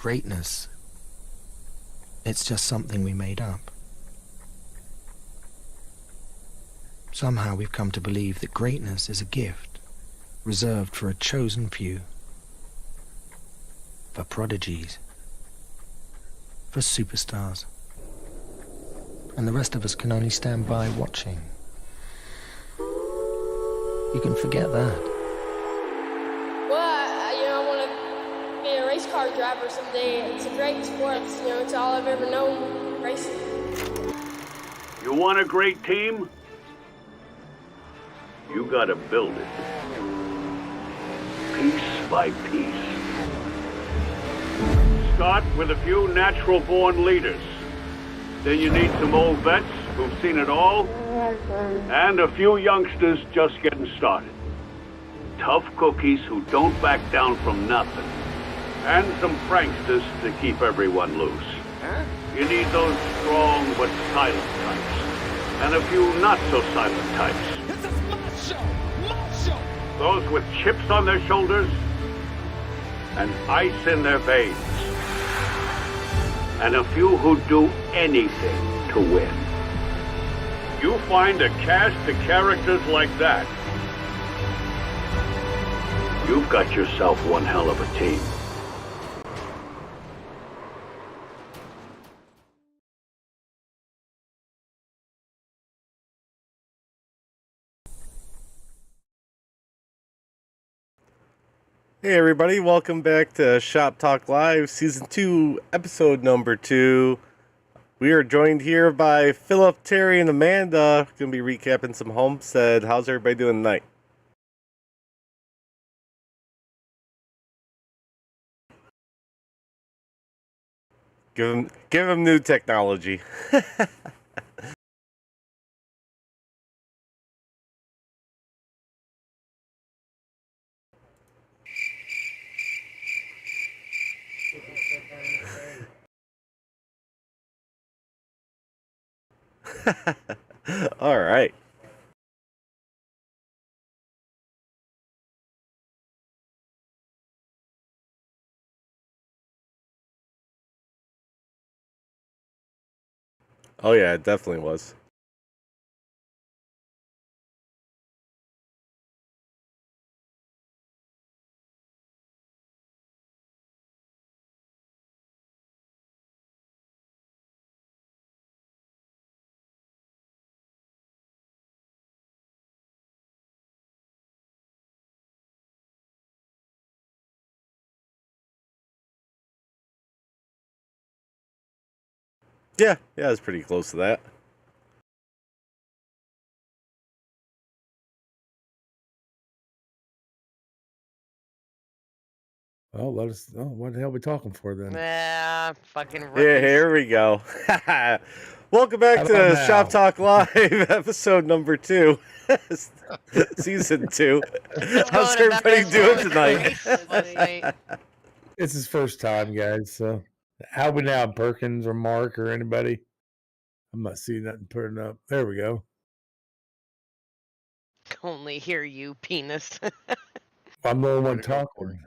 greatness, it's just something we made up. Somehow we've come to believe that greatness is a gift reserved for a chosen few, for prodigies, for superstars, and the rest of us can only stand by watching. You can forget that. Well, I want to be a race car driver someday. It's a great sport. It's all I've ever known, racing. You want a great team? You gotta build it. Piece by piece. Start with a few natural-born leaders. Then you need some old vets who've seen it all, and a few youngsters just getting started. Tough cookies who don't back down from nothing. And some pranksters to keep everyone loose. You need those strong but silent types. And a few not-so-silent types. This is my show! My show! Those with chips on their shoulders and ice in their veins. And a few who do anything to win. You find a cast of characters like that, you've got yourself one hell of a team. Hey everybody, welcome back to Shop Talk Live, Season 2, Episode number 2. We are joined here by Philip, Terry, and Amanda. Going to be recapping some Homestead. How's everybody doing tonight? Give them new technology. All right. Oh yeah, it definitely was. Yeah, it's pretty close to that. Oh, let us know. What the hell are we talking for then? Fucking Yeah, rookies. here we go. Welcome back How to about now? Shop Talk Live, Episode number 2, Season 2. How's Going about everybody as doing well as tonight? races last night. It's his first time, guys. So, how we now, Perkins or Mark or anybody? I'm not seeing nothing putting up. There we go. Only hear you, penis. I'm the only one Way to go, talking. Corey.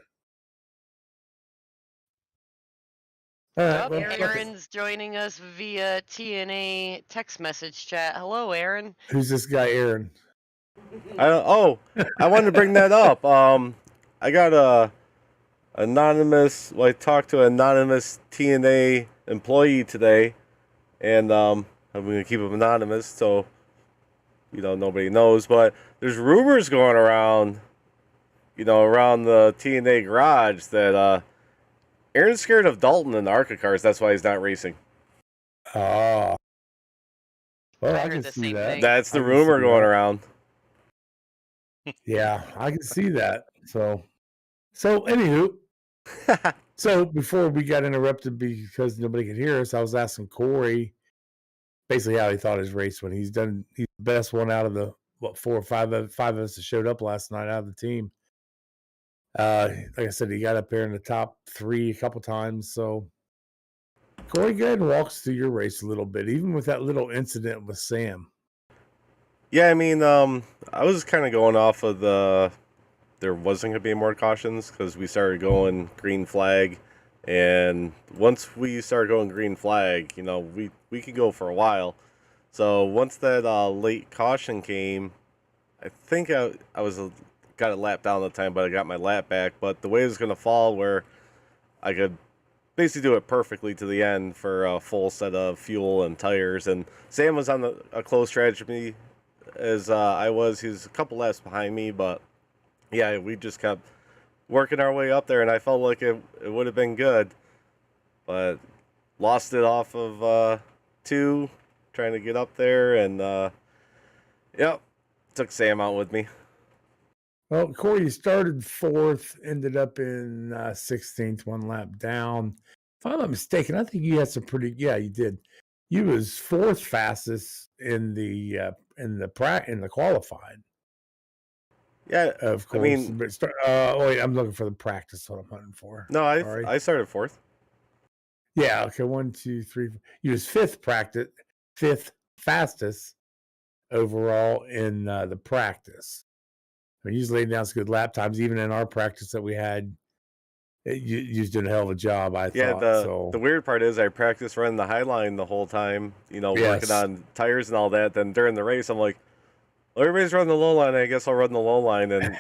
All right. Oh, well, fuck it. Aaron's joining us via T&A text message chat. Hello, Aaron. Who's this guy, Aaron? I wanted to bring that up. I got a anonymous. Well, I talked to an anonymous T&A employee today, and I'm gonna keep him anonymous so nobody knows. But there's rumors going around, around the T&A garage that Aaron's scared of Dalton in the ARCA cars. That's why he's not racing. Oh. Well, I I heard can the see same that. thing. That's the I can rumor see going that. around. Yeah, I can see that. So anywho, so before we got interrupted because nobody could hear us, I was asking Corey basically how he thought his race went. He's the best one out of the 4 or 5 of us that showed up last night out of the team. Like I said, he got up there in the top 3 a couple times. So Corey, go ahead and walk us through your race a little bit, even with that little incident with Sam. Yeah, I mean, I was kind of going off of there wasn't going to be more cautions because we started going green flag, And once we started going green flag, you know, we could go for a while. So once that late caution came, I think I was got a lap down at the time, but I got my lap back. But the way it was going to fall, where I could basically do it perfectly to the end for a full set of fuel and tires. And Sam was on a close stretch with me as I was. He was a couple laps behind me, but yeah, we just kept working our way up there, and I felt like it would have been good, but lost it off of 2 trying to get up there, and yep, took Sam out with me. Well, Corey, you started 4th, ended up in 16th, 1 lap down. If I'm not mistaken, I think you had some pretty. Yeah, you did. You was 4th fastest in the qualified. Yeah, Of course. I mean, But wait, I'm looking for the practice. What I'm hunting for. no, Sorry. I started 4th. Yeah. Okay. 1, 2, 3. You was 5th fastest overall in the practice. I mean, you just laid down some good lap times, even in our practice that we had. You was doing a hell of a job, I Yeah, thought. the weird part is I practiced running the high line the whole time, you know, working Yes. on tires and all that. Then during the race, I'm like, well, everybody's running the low line. I guess I'll run the low line, and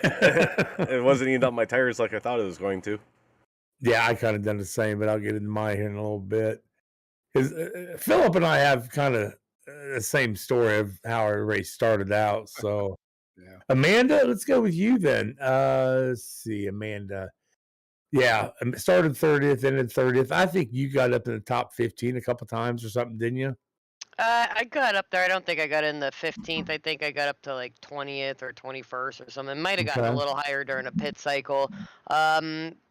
it wasn't eating up my tires like I thought it was going to. Yeah, I kind of done the same, but I'll get into mine here in a little bit. Because Philip and I have kind of the same story of how our race started out. So, Yeah. Amanda, let's go with you then. Let's see, Amanda. Yeah, started 30th, ended 30th. I think you got up in the top 15 a couple times or something, didn't you? I got up there. I don't think I got in the 15th. I think I got up to like 20th or 21st or something. Might have gotten a Okay. little higher during a pit cycle.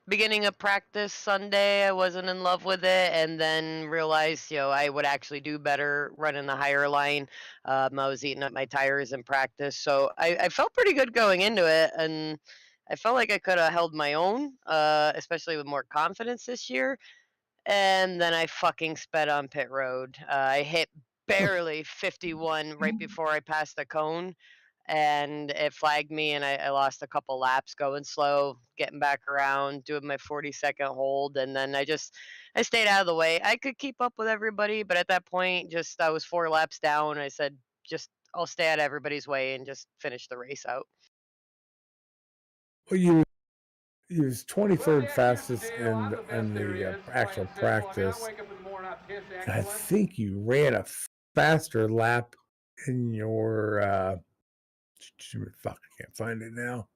Beginning of practice Sunday, I wasn't in love with it, and then realized, I would actually do better running the higher line. I was eating up my tires in practice, so I felt pretty good going into it, and I felt like I could have held my own, especially with more confidence this year. And then I fucking sped on pit road. I hit barely 51 right before I passed the cone, and it flagged me, and I lost a couple laps going slow, getting back around, doing my 40-second hold, and then I stayed out of the way. I could keep up with everybody, but at that point, just I was 4 laps down. I said, just I'll stay out of everybody's way and just finish the race out. Well, you was 23rd fastest in the actual practice. I think you ran a faster lap in your fuck, I can't find it now.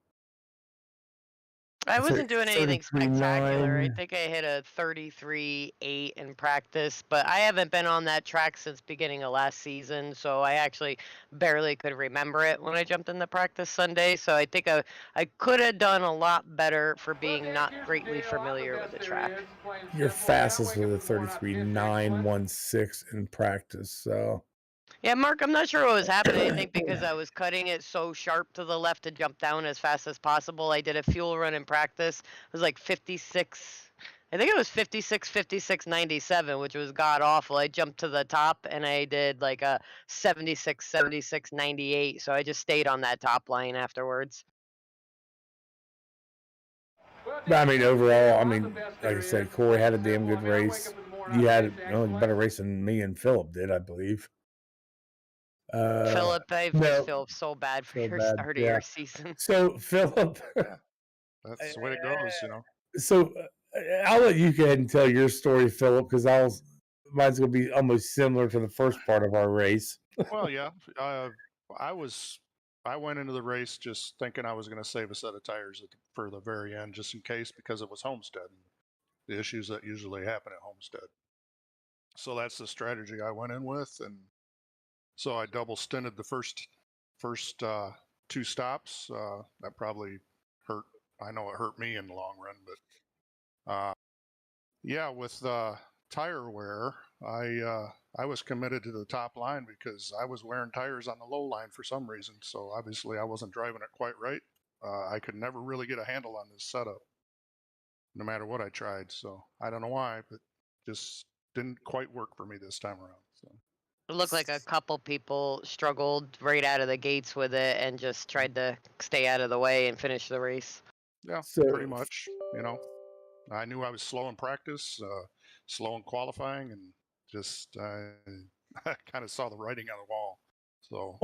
I wasn't doing anything 33.9. spectacular. I think I hit a 33.8 in practice, but I haven't been on that track since beginning of last season, so I actually barely could remember it when I jumped in the practice Sunday. So I think I could have done a lot better for being not greatly familiar with the track. Your fastest was a 33.916 in practice. So Yeah, Mark, I'm not sure what was happening. I think because I was cutting it so sharp to the left to jump down as fast as possible. I did a fuel run in practice. It was like 56. I think it was 56, 56, 97, which was god awful. I jumped to the top and I did like a 76, 76, 98. So I just stayed on that top line afterwards. but I mean, overall, I mean, like I said, Corey had a damn good race. You had a better race than me and Philip did, I believe. Philip, I no, just feel so bad for so your bad, start of yeah. your season. So Philip, That's the way it goes, you know. so I'll let you go ahead and tell your story, Philip, because mine's going to be almost similar to the first part of our race. Well, yeah. I went into the race just thinking I was going to save a set of tires for the very end, just in case, because it was Homestead and the issues that usually happen at Homestead. So that's the strategy I went in with, and so I double stinted the first 2 stops. That probably hurt. I know it hurt me in the long run, but yeah, with tire wear, I was committed to the top line because I was wearing tires on the low line for some reason. So obviously I wasn't driving it quite right. I could never really get a handle on this setup, no matter what I tried. So I don't know why, but just didn't quite work for me this time around. So. It looked like a couple people struggled right out of the gates with it and just tried to stay out of the way and finish the race. Yeah, So- pretty much, you know. I knew I was slow in practice, slow in qualifying, and just I kind of saw the writing on the wall. So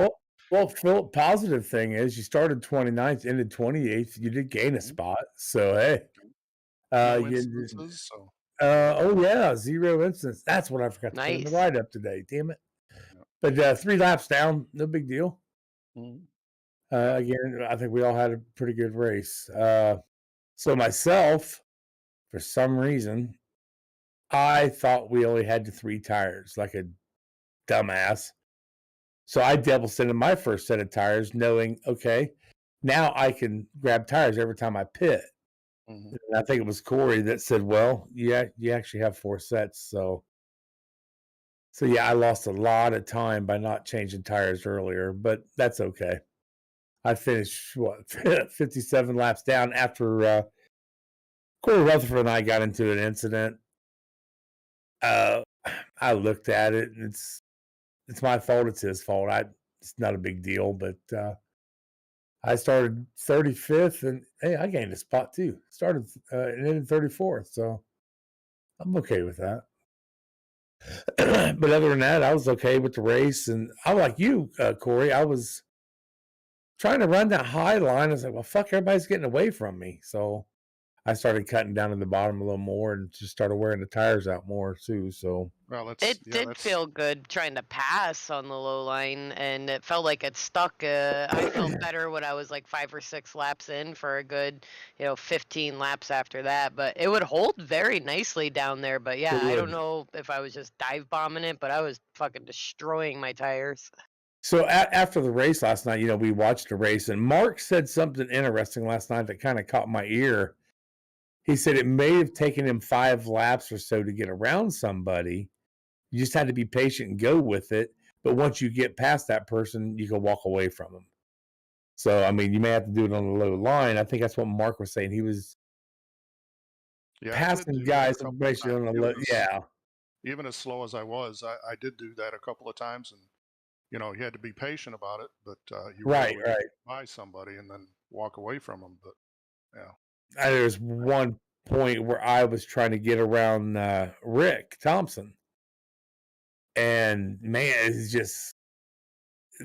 Well, Phil, positive thing is you started 29th, ended 28th. You did gain a Mhm. spot. So, hey, no you instances. So oh yeah, 0 instance. That's what I forgot to put in the Nice. write-up today. Damn it. yeah. But 3 laps down, no big deal. Mhm. Again, I think we all had a pretty good race. So myself, for some reason, I thought we only had the 3 tires, like a dumbass. So I double sended my first set of tires, knowing, okay, now I can grab tires every time I pit. Mhm. And I think it was Corey that said, "Well, yeah, you actually have 4 sets." So yeah, I lost a lot of time by not changing tires earlier, but that's okay. I finished what 57 laps down after Corey Rutherford and I got into an incident. Uh, I looked at it, and it's my fault. It's his fault. It's not a big deal, but I started 35th, and hey, I gained a spot too. Started and ended 34th, so I'm okay with that. But other than that, I was okay with the race, and I like you, Corey. I was trying to run that high line. I was like, well, fuck, everybody's getting away from me. So I started cutting down to the bottom a little more and just started wearing the tires out more too. So Well, It did feel good trying to pass on the low line, and it felt like it stuck. I felt better when I was like 5 or 6 laps in for a good, 15 laps after that. But it would hold very nicely down there. But yeah, it I don't would. know if I was just dive bombing it, but I was fucking destroying my tires. So after the race last night, we watched the race, and Mark said something interesting last night that kind of caught my ear. He said it may have taken him 5 laps or so to get around somebody. You just had to be patient and go with it. But once you get past that person, you can walk away from them. So, I mean, you may have to do it on the low line. I think that's what Mark was saying. He was Yeah, I did passing do that a guys, couple of basically times. on the low. Yeah, Even as slow as I was, I did do that a couple of times, and you had to be patient about it, but you were able right, to right. get by somebody and then walk away from them. But yeah, There's one point where I was trying to get around Rick Thompson, and man, it's just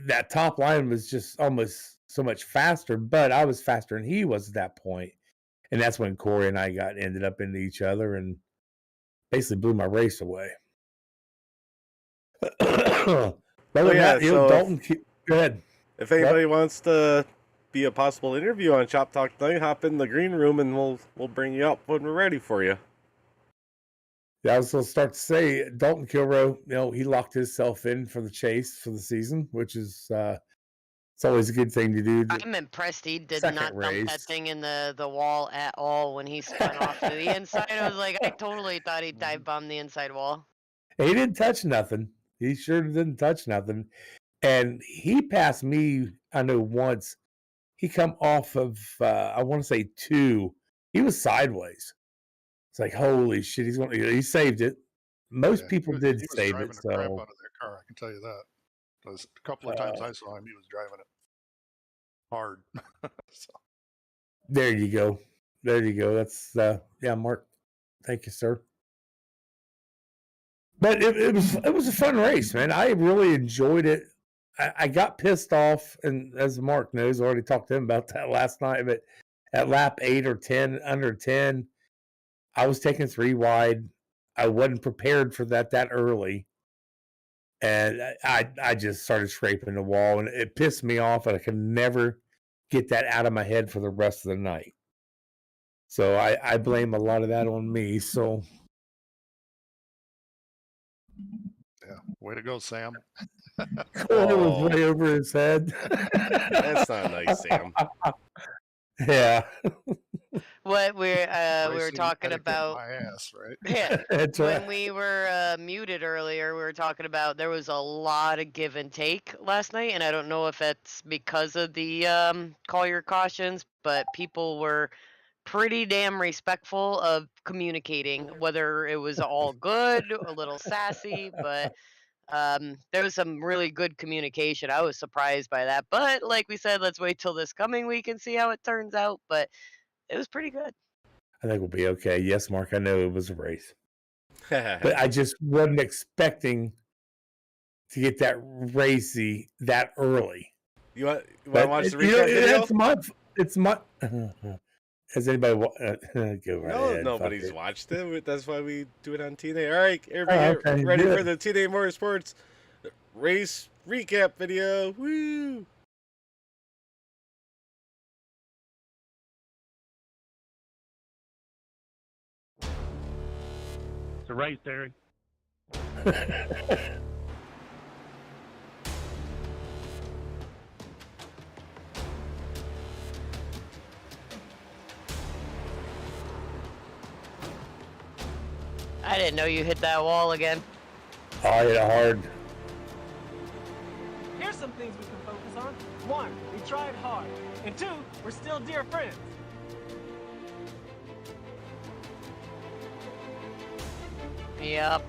that top line was just almost so much faster, but I was faster than he was at that point. And that's when Corey and I ended up into each other and basically blew my race away. But other than yeah, that, so Dalton, go ahead. if anybody wants to be a possible interview on Shop Talk tonight, hop in the green room and we'll bring you up when we're ready for you. Yeah, I was going to start to say Dalton Kilroe, he locked himself in for the chase for the season, which is it's always a good thing to do. I'm impressed he did Second not dump that race. thing in the wall at all when he spun off to the inside. I was like, I totally thought he'd dive bomb the inside wall. He didn't touch nothing. He sure didn't touch nothing. And he passed me, I know once. He come off of I want to say 2. He was sideways. It's like, holy shit, he saved it. Most yeah, people did he was save it, driving the crap so out of that car. I can tell you that. Because a couple of times I saw him, he was driving it hard. So, there you go. There you go. That's yeah, Mark. Thank you, sir. But it was a fun race, man. I really enjoyed it. I got pissed off, and as Mark knows, I already talked to him about that last night. But at lap 8 or 10, under 10, I was taking 3 wide. I wasn't prepared for that early, and I just started scraping the wall, and it pissed me off, and I could never get that out of my head for the rest of the night. So I blame a lot of that on me. So yeah, way to go, Sam. Corey was way over his head. That's not nice, Sam. Yeah. What we were Racing talking etiquette, about. my ass, right? Yeah, That's when right. we were muted earlier, we were talking about there was a lot of give and take last night, and I don't know if it's because of the call your cautions, but people were pretty damn respectful of communicating, whether it was all good, a little sassy, but there was some really good communication. I was surprised by that, but like we said, let's wait till this coming week and see how it turns out. But it was pretty good. I think we'll be okay. Yes, Mark, I know it was a race. But But I just wasn't expecting to get that racy that early. you want to But watch the you know, recap video? it's my. Has anybody go right No, ahead? nobody's Fuck it. watched it. That's why we do it on T&A. All right, Oh, everybody, okay, get ready good. for the T&A Motorsports race recap video. Woo! It's a race, Terry. I didn't know you hit that wall again. Oh, I hit it hard. Here's some things we can focus on. 1, we tried hard. And 2, we're still dear friends. Yep.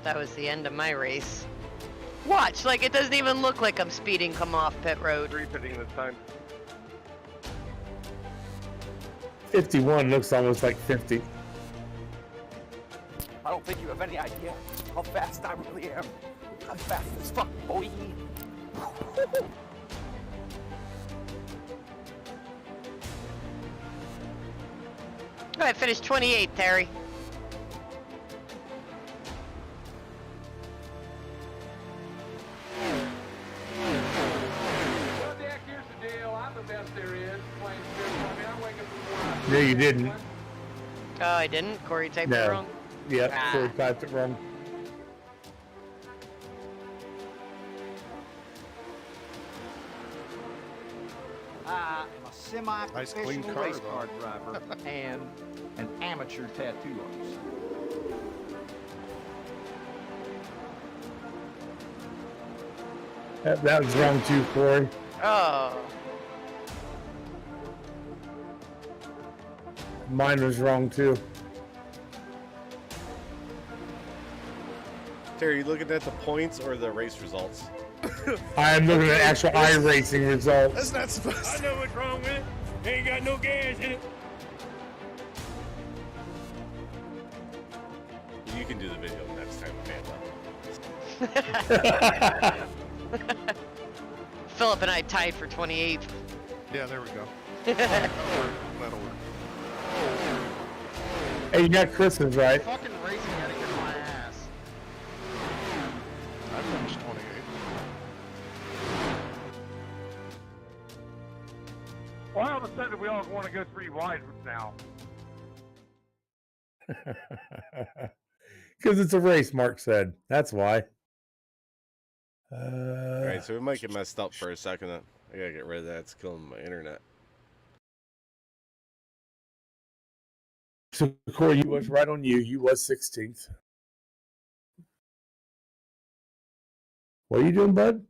That was the end of my race. Watch, like it doesn't even look like I'm speeding come off pit road. Repeating the time. 51 looks almost like 50. I don't think you have any idea how fast I really am. I'm fast as fuck, boy. I finished 28th, Terry. Well, Dick, here's the deal. I'm the best there is. Playing good. I mean, I'm waking up No, you didn't. Oh, I didn't? Corey typed No. it wrong? Yeah, Ah. Corey typed it wrong. I am a Nice semi-professional clean car, race though. car driver and an amateur tattoo artist. That was wrong too, Corey. Oh. Mine was wrong too. Terry, you looking at the points or the race results? I am looking at actual iRacing results. That's not supposed I to. know what's wrong with it. Ain't got no gas in it. You can do the video next time, Amanda. Philip and I tied for 28th. Yeah, there we go. That'll work. Hey, you got Chris's right. Fucking racing gotta get my ass. I finished 28. Well, all of a sudden we all want to go 3 wide now. Because it's a race, Mark said. That's why. All right, so we might get messed up for a second. I gotta get rid of that. It's killing my internet. So, Corey, you was right on you. You was 16th. What are you doing, bud?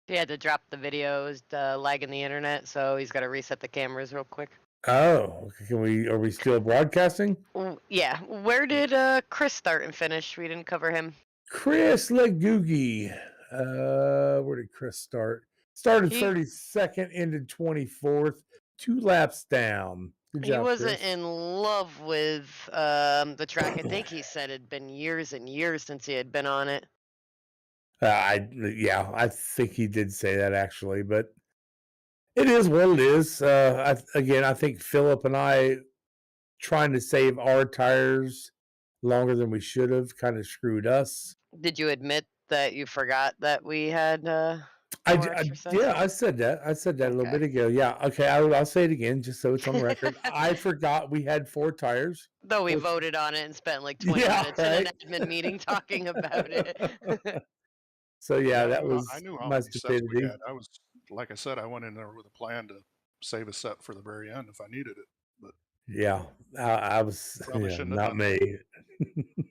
He had to drop the video. It was lagging the internet, so he's got to reset the cameras real quick. Oh, okay. Are we still broadcasting? Yeah. Where did Chris start and finish? We didn't cover him. Chris Legoogie. Where did Chris start? Started He- 32nd, ended 24th, 2 laps down. Good He job, wasn't Chris. in love with the track. I think he said it'd been years and years since he had been on it. I think he did say that actually, but it is what it is. I think Philip and I trying to save our tires longer than we should have kind of screwed us. Did you admit that you forgot that we had more I said that. I said that a little Okay. bit ago. Yeah. Okay. I'll say it again just so it's on record. I forgot we had 4 tires. Though we Which- voted on it and spent like 20 Yeah, minutes in an admin meeting talking about it. So yeah, that I knew- was I knew how my many sets we stupidity. had. I was, like I said, I went in there with a plan to save a set for the very end if I needed it. But Yeah, I was Probably yeah, shouldn't have not done me.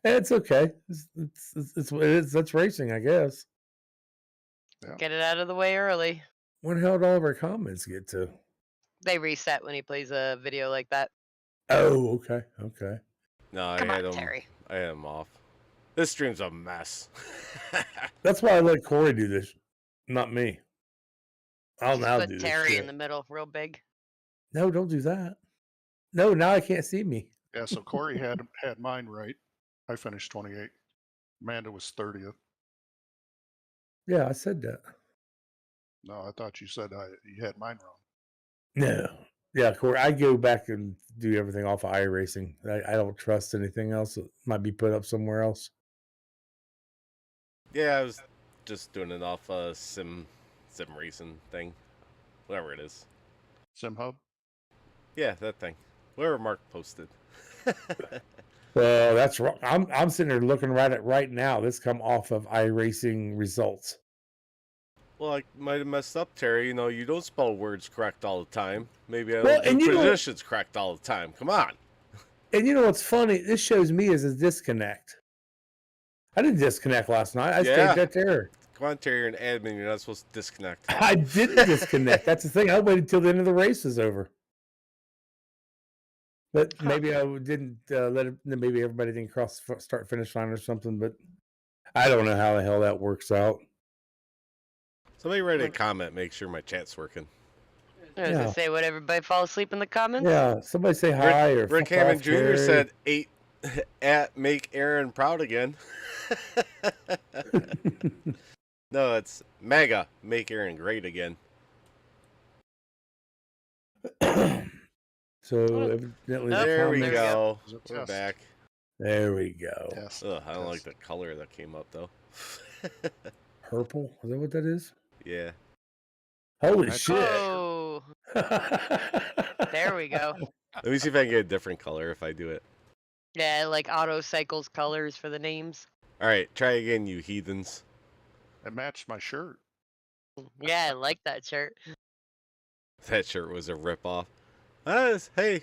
It's okay. It's what it is. That's racing, I guess. Get it out of the way early. When hell did all of our comments get to? They reset when he plays a video like that. Oh, okay, okay. No, Come I had on, him. Terry. I had him off. This stream's a mess. That's why I let Corey do this. Not me. I don't know Just how to put do Terry this in the middle, real big. No, don't do that. No, now I can't see me. Yeah, so Corey had mine right. I finished 28. Amanda was 30th. Yeah, I said that. No, I thought you said you had mine wrong. No. Yeah, Corey, I go back and do everything off of iRacing. I don't trust anything else that might be put up somewhere else. Yeah, I was just doing it off a sim racing thing, whatever it is. Sim Hub. Yeah, that thing. Whatever Mark posted. Well, that's wrong. I'm sitting there looking right at right now. This come off of iRacing results. Well, I might have messed up, Terry. You know, you don't spell words correct all the time. Maybe I Well, don't and do you know- positions correct all the time. Come on. And you know what's funny? This shows me as a disconnect. I didn't disconnect last night. I Yeah. stayed there. Come on, Terry, you're an admin. You're not supposed to disconnect. I didn't disconnect. That's the thing. I waited until the end of the race was over. But maybe I didn't let it. Maybe everybody didn't cross the start finish line or something. But I don't know how the hell that works out. Somebody write a comment. Make sure my chat's working. I was gonna say, would everybody fall asleep in the comments? Yeah, somebody say hi or Rick fuck Hammond off, Jr. Terry. said 8 at make Aaron proud again. No, it's mega make Aaron great again. So evidently, the There we comments- go. Is it We're test? back. There we go. Test. Ugh, I don't like Test. the color that came up though. Purple? Is that what that is? Yeah. Holy That's- shit! Oh, there we go. Let me see if I can get a different color if I do it. Yeah, like Auto Cycles colors for the names. All right, try again, you heathens. It matched my shirt. Yeah, I like that shirt. That shirt was a ripoff. Hey,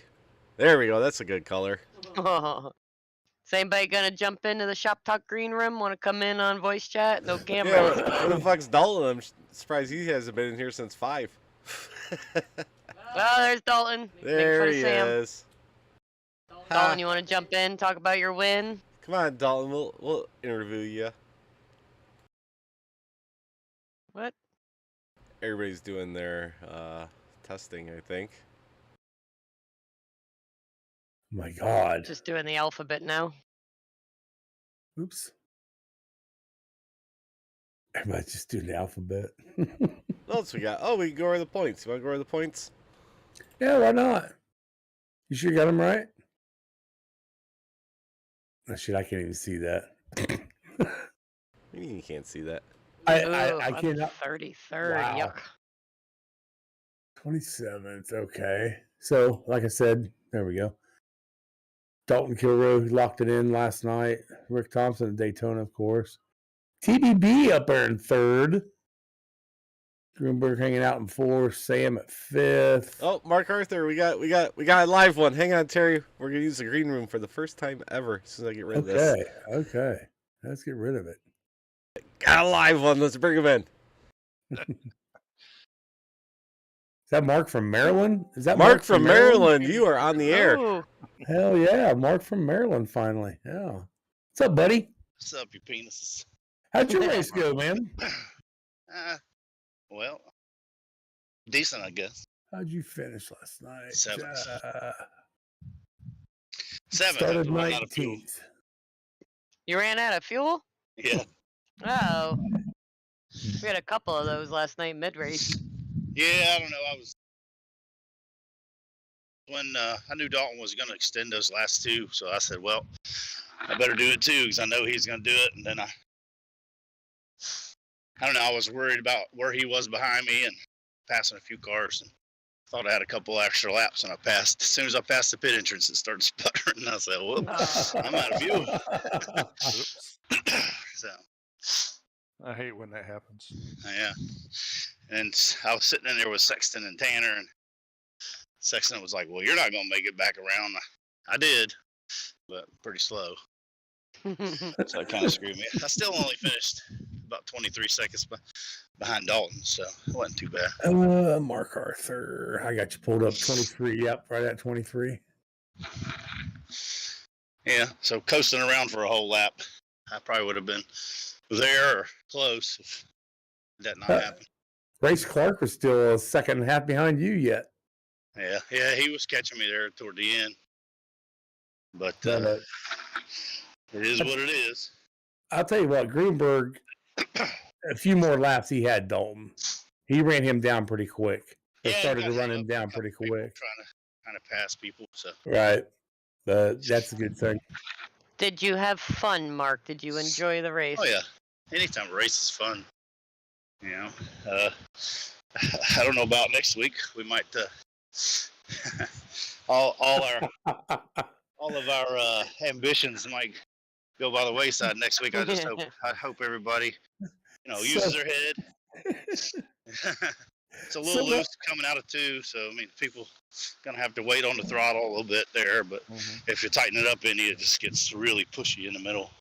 there we go. That's a good color. Is anybody gonna jump into the Shop Talk green room? Want to come in on voice chat? No Yeah, camera. where the fuck's Dalton? I'm surprised he hasn't been in here since 5. Well, there's Dalton. There Making he fun of Sam. is. Dalton, you want to jump in, talk about your win? Come on, Dalton. We'll interview you. What? Everybody's doing their testing, I think. My God. Just doing the alphabet now. Oops. Everybody's just doing the alphabet. What else we got? Oh, we can go over the points. You want to go over the points? Yeah, why not? You sure you got them right? Oh, shit, I can't even see that. What do you mean you can't see that? I I'm cannot. 33rd. Wow. Yuck. 27th. Okay. So, like I said, there we go. Dalton Kilroy locked it in last night. Rick Thompson at Daytona, of course. TBB up there in 3rd. Greenberg hanging out in 4th. Sam at 5th. Oh, Mark Arthur, we got a live one. Hang on, Terry. We're gonna use the green room for the first time ever as soon as I get rid of this. Okay. Let's get rid of it. Got a live one. Let's bring him in. Is that Mark from Maryland? Is that Mark from Maryland? You are on the air. Ooh. Hell yeah, Mark from Maryland finally. Yeah. What's up, buddy? What's up, you penises? How'd your race go, man? Well, decent, I guess. How'd you finish last night? 7th. 7th. Started after running out of fuel. 19th. You ran out of fuel? Yeah. Oh. We had a couple of those last night mid race. Yeah, I don't know. When I knew Dalton was going to extend those last 2, so I said, well, I better do it too because I know he's going to do it. And then I don't know. I was worried about where he was behind me and passing a few cars, and thought I had a couple extra laps, and I passed. As soon as I passed the pit entrance, it started sputtering, and I said, "Whoops, I'm out of fuel." Oops. So, I hate when that happens. yeah. And I was sitting in there with Sexton and Tanner, and Sexton was like, "Well, you're not going to make it back around." I did, but pretty slow. So it kind of screwed me. I still only finished about 23 seconds behind Dalton, so it wasn't too bad. Mark Arthur. I got you pulled up 23. Yep, right at 23. Yeah, so coasting around for a whole lap. I probably would have been there or close if That not happen. Race Clark was still a second and a half behind you yet. Yeah, he was catching me there toward the end. But No. it is what it is. I'll tell you what, Greenberg, a few more laps he had Dalton. He ran him down pretty quick. They started to run him down pretty quick. Trying to pass people. So Right. That's a good thing. Did you have fun, Mark? Did you enjoy the race? Oh yeah. Anytime a race is fun. You know. I don't know about next week. We might all of our ambitions might go by the wayside next week. I hope everybody, uses their head. It's a little loose coming out of 2, so I mean, people gonna have to wait on the throttle a little bit there. But if you tighten it up any, it just gets really pushy in the middle.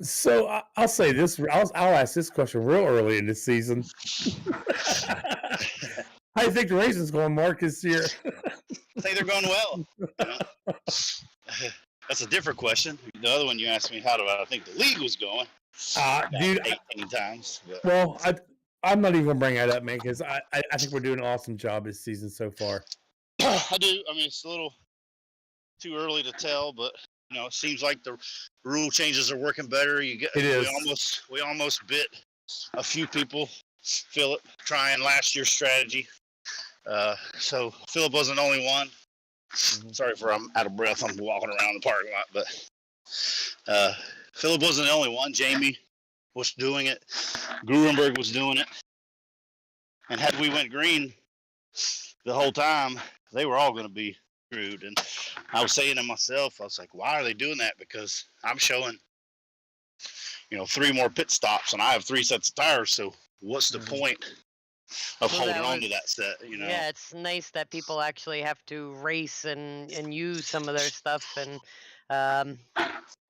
So I'll say this. I'll ask this question real early in this season. How do you think the racing's going, Mark, this year? I think they're going well. That's a different question. The other one you asked me, how do I think the league was going? Dude, 18 times. But. Well, I'm not even gonna bring that up, man, because I think we're doing an awesome job this season so far. I do. I mean, it's a little too early to tell, but it seems like the rule changes are working better. We almost bit a few people, Philip, trying last year's strategy. So Philip wasn't the only one. Sorry for I'm out of breath. I'm walking around the parking lot, but Philip wasn't the only one. Jamie was doing it. Gruenberg was doing it. And had we went green the whole time, they were all going to be screwed. And I was saying to myself, I was like, why are they doing that? Because I'm showing, 3 more pit stops, and I have 3 sets of tires. So what's the point of holding on to that set? Yeah, it's nice that people actually have to race and use some of their stuff and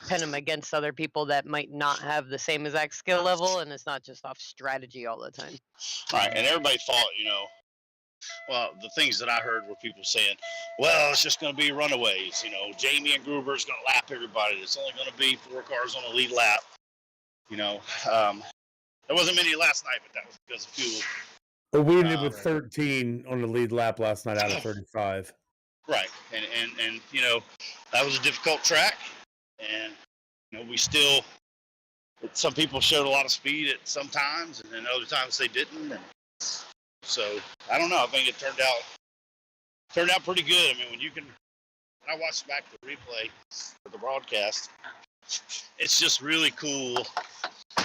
pin them against other people that might not have the same exact skill level, and it's not just off strategy all the time. Right, and everybody thought, well, the things that I heard were people saying, well, it's just going to be runaways. Jamie and Gruber's going to lap everybody. It's only going to be 4 cars on the lead lap. There wasn't many last night, but that was because of fuel. But we ended with 13 on the lead lap last night out of 35. Right, and that was a difficult track, and we still. Some people showed a lot of speed at some times, and then other times they didn't. And so I don't know. I think it turned out pretty good. I mean, when I watched back the replay of the broadcast, it's just really cool,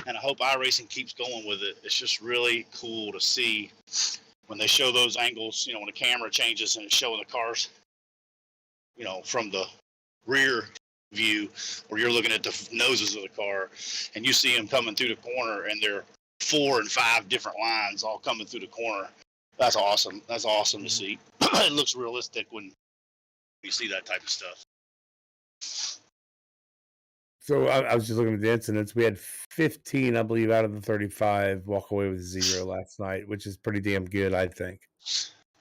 and I hope iRacing keeps going with it. It's just really cool to see when they show those angles. When the camera changes and it's showing the cars, from the rear view, where you're looking at the noses of the car, and you see them coming through the corner, and they're 4 and 5 different lines all coming through the corner. That's awesome. That's awesome to see. It looks realistic when you see that type of stuff. So I was just looking at the incidents. We had 15, I believe, out of the 35 walk away with 0 last night, which is pretty damn good, I think.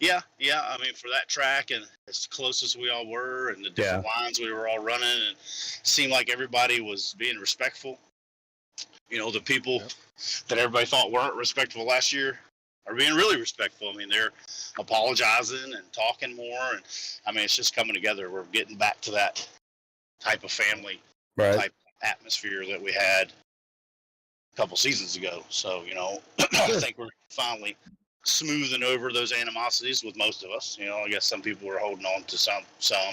Yeah. I mean, for that track, and as close as we all were, and the different lines we were all running, and it seemed like everybody was being respectful. The people that everybody thought weren't respectful last year are being really respectful. I mean, they're apologizing and talking more, and I mean, it's just coming together. We're getting back to that type of family type atmosphere that we had a couple seasons ago. So, I think we're finally smoothing over those animosities with most of us. I guess some people were holding on to some,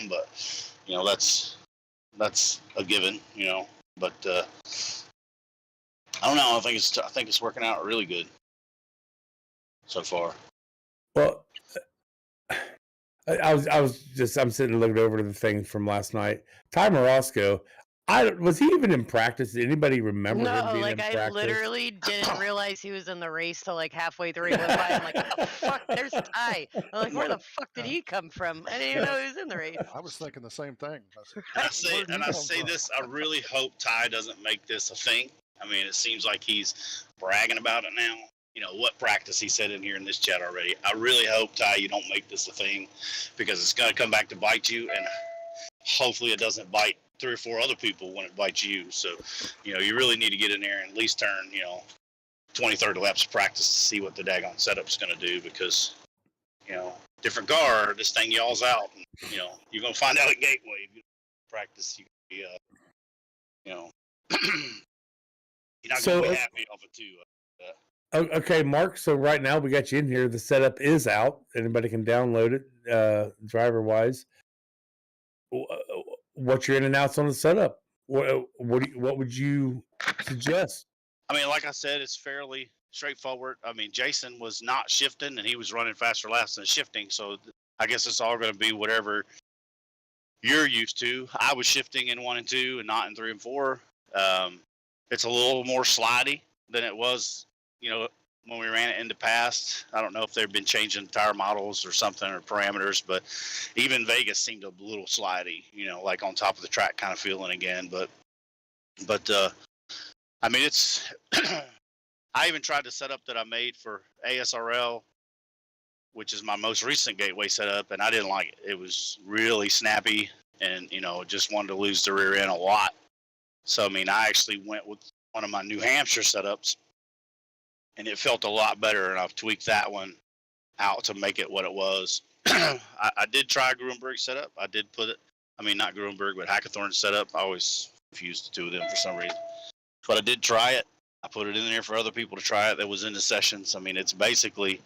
but that's a given. But I don't know. I think it's working out really good so far. Well, I'm sitting looking over the thing from last night. Ty Morosco, was he even in practice? Did anybody remember him being in practice? I literally didn't realize he was in the race till halfway through he went by. I'm like, what the fuck? There's Ty. I'm like, where the fuck did he come from? I didn't even know he was in the race. I was thinking the same thing. I say this, I really hope Ty doesn't make this a thing. I mean, it seems like he's bragging about it now. What practice he said in here in this chat already. I really hope, Ty, you don't make this a thing, because it's going to come back to bite you, and hopefully it doesn't bite 3 or 4 other people when it bites you. So, you really need to get in there and at least turn, 20, 30 laps of practice to see what the daggone setup's going to do, because, you know, different car, this thing yawls out. And, you know, you're going to find out at Gateway. If you practice, you can be, you know, you're not going to be happy off it too. Okay, Mark. So right now we got you in here. The setup is out. Anybody can download it, driver wise. What's your in and outs on the setup? What would you suggest? I mean, like I said, it's fairly straightforward. I mean, Jason was not shifting, and he was running faster laps than shifting. So I guess it's all going to be whatever you're used to. I was shifting in 1 and 2 and not in 3 and 4. It's a little more slidey than it was, you know, when we ran it in the past. I don't know if they've been changing tire models or something, or parameters, but even Vegas seemed a little slidey, you know, like on top of the track kind of feeling again. But I mean, it's, I even tried the setup that I made for ASRL, which is my most recent Gateway setup, and I didn't like it. It was really snappy, and, you know, just wanted to lose the rear end a lot. So, I mean, I actually went with one of my New Hampshire setups, and it felt a lot better, and I've tweaked that one out to make it what it was. I did try a Gruenberg setup. I did put it, I mean, not Gruenberg, but Hackathorn setup. I always confused the two of them for some reason. But I did try it. I put it in there for other people to try it that was in the sessions. I mean, it's basically,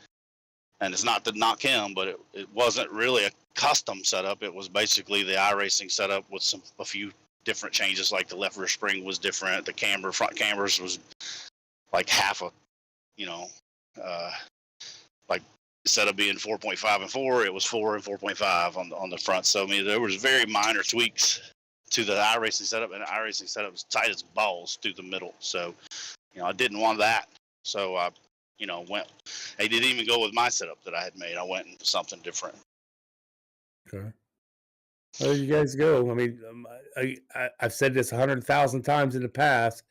and it's not to knock him, but it wasn't really a custom setup. It was basically the iRacing setup with a few different changes, like the left rear spring was different. The front cambers was like half a, you know, like instead of being 4.5 and 4, it was 4 and 4.5 on the front. So, I mean, there was very minor tweaks to the iRacing setup, and the iRacing setup was tight as balls through the middle. So, you know, I didn't want that. So I, you know, I didn't even go with my setup that I had made. I went into something different. Okay. Well, you guys go. I mean, I've said this 100,000 times in the past.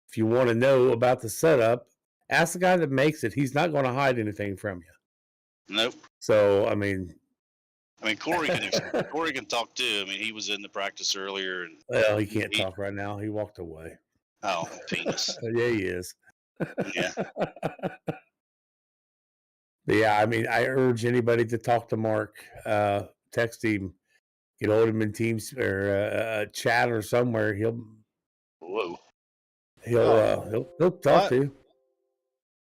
If you want to know about the setup, ask the guy that makes it. He's not going to hide anything from you. Nope. So, I mean, Corey can talk too. I mean, he was in the practice earlier. And well, he can't talk right now. He walked away. Oh, penis. Yeah, he is. Yeah. But yeah, I mean, I urge anybody to talk to Mark. Text him, get hold of him in Teams or chat or somewhere. He'll talk to you.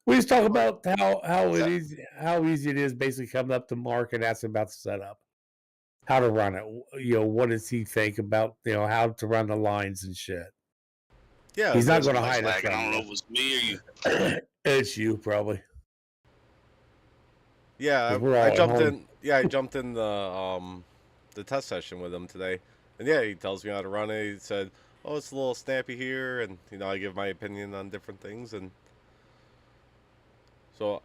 We just talk about how easy it is basically coming up to Mark and asking about the setup, how to run it. You know, what does he think about, you know, how to run the lines and shit. Yeah, he's not going to hide it I from don't know you. if it was me or you. It's you probably. Yeah, I jumped in. Yeah, I jumped in the test session with him today, and yeah, he tells me how to run it. He said, "Oh, it's a little snappy here," and you know, I give my opinion on different things, and so,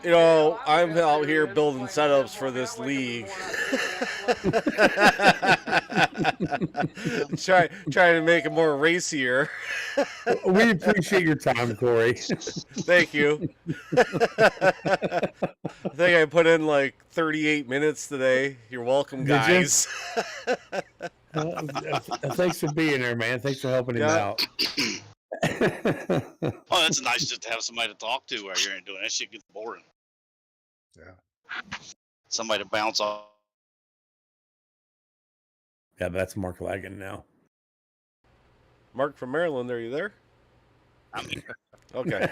you know, I'm out here building setups for this league, trying to make it more racier. We appreciate your time, Corey. Thank you. I think I put in like 38 minutes today. You're welcome, guys. Thanks for being there, man. Thanks for helping him out. Oh, that's nice just to have somebody to talk to while you're doing that shit. Gets boring. Yeah. Somebody to bounce off. Yeah, that's Mark lagging now. Mark from Maryland, are you there? I'm here. Okay.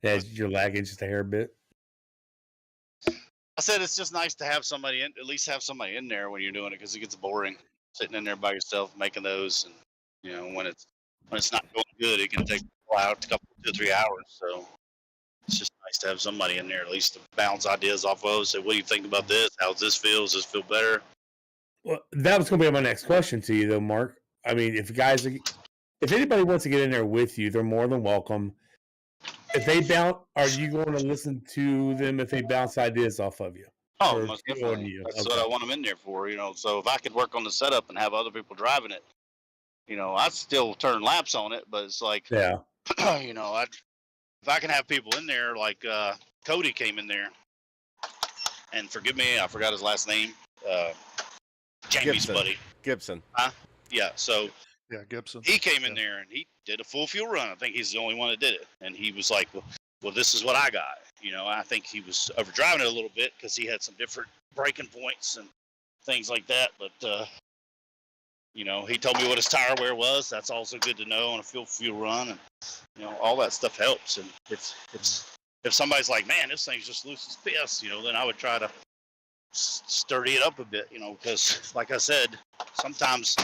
Yeah, you're lagging just a hair bit. I said it's just nice to have somebody at least have somebody in there when you're doing it, because it gets boring sitting in there by yourself making those, and you know, when it's not going good, it can take a couple 2-3 hours. So it's just nice to have somebody in there at least to bounce ideas off of. Say, what do you think about this? How's this feel? Does this feel better? Well, that was going to be my next question to you, though, Mark. I mean, if anybody wants to get in there with you, they're more than welcome. If they bounce, are you going to listen to them if they bounce ideas off of you? Oh, most definitely. That's what I want them in there for, you know. So if I could work on the setup and have other people driving it, you know, I'd still turn laps on it, but it's like, yeah, you know, if I can have people in there, like Cody came in there, and forgive me, I forgot his last name. Jamie's buddy. Gibson. Huh? Yeah. So Yeah, Gibson. He came in there and he did a full fuel run. I think he's the only one that did it. And he was like, well, this is what I got. You know, I think he was overdriving it a little bit because he had some different braking points and things like that. But, you know, he told me what his tire wear was. That's also good to know on a fuel run. And, you know, all that stuff helps. And if somebody's like, man, this thing's just loose as piss, you know, then I would try to sturdy it up a bit, you know, because like I said, sometimes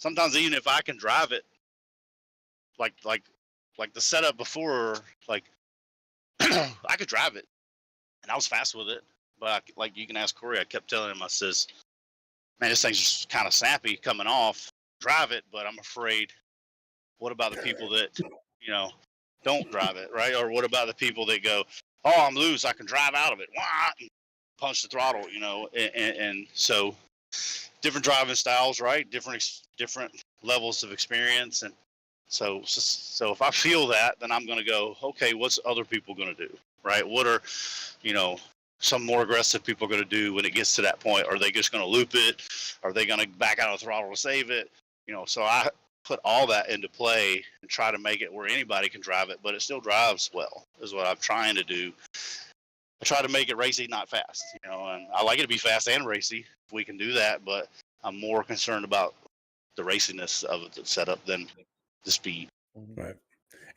even if I can drive it, like the setup before, like I could drive it and I was fast with it, but like you can ask Corey, I kept telling him, I says, man, this thing's just kind of sappy coming off, drive it, but I'm afraid, what about the people that, you know, don't drive it, right? Or what about the people that go, oh, I'm loose, I can drive out of it, wah, punch the throttle, you know, and so different driving styles, right? Different levels of experience, and so if I feel that, then I'm going to go, okay, what's other people going to do, right? What are, you know, some more aggressive people going to do when it gets to that point? Are they just going to loop it? Are they going to back out of the throttle to save it? You know, so I put all that into play and try to make it where anybody can drive it, but it still drives well, is what I'm trying to do. I try to make it racy, not fast, you know, and I like it to be fast and racy if we can do that, but I'm more concerned about the raciness of the setup than the speed. Right.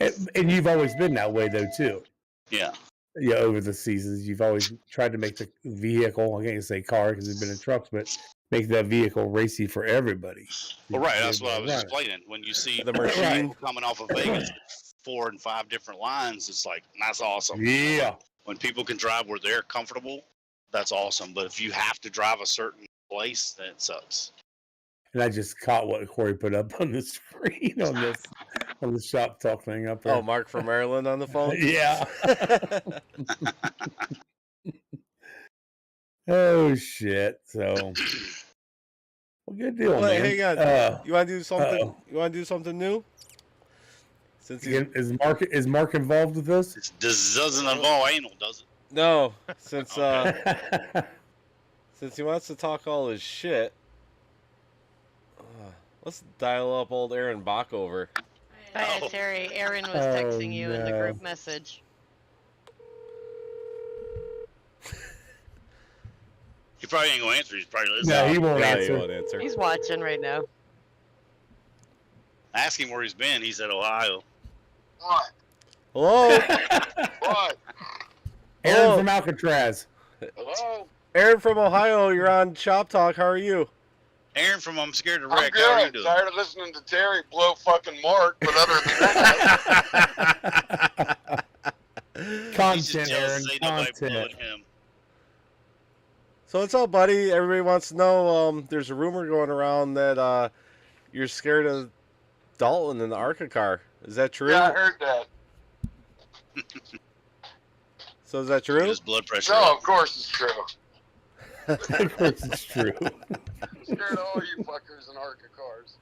And you've always been that way though too. Yeah. Yeah, over the seasons, you've always tried to make the vehicle, I can't say car because it's been in trucks, but make that vehicle racy for everybody. Well, right, that's what I was explaining. When you see the machine coming off of Vegas, 4 and 5 different lines, it's like, that's awesome. Yeah. When people can drive where they're comfortable, that's awesome. But if you have to drive a certain place, then it sucks. And I just caught what Corey put up on the screen on the shop talk thing up there. Oh, Mark from Maryland on the phone? Yeah. Oh shit. So well, good deal, Well, man. hang on. You want to do something? Uh-oh. You want to do something new? Since is Mark involved with this? This doesn't involve anal, does it? No, since since he wants to talk all his shit, let's dial up old Aaron Bach over. Hi, Terry. Aaron was texting you in the group message. He probably ain't gonna answer. He's probably listening. No, he won't He won't answer. He's watching right now. Ask him where he's been. He said Ohio. What? Hello. What? Aaron from Alcatraz. Hello? Aaron from Ohio, you're on Shop Talk. How are you? Aaron from I'm Scared to I'm Wreck. How are you good. doing? Tired of listening to Terry blow fucking Mark, but other than that, Content, Aaron. Content. So what's up, buddy? Everybody wants to know. There's a rumor going around that you're scared of Dalton in the ARCA car. Is that true? yeah, I heard that. So is that true? His blood pressure. No, of course it's true. Of course it's true. I'm scared of all you fuckers in ARCA cars.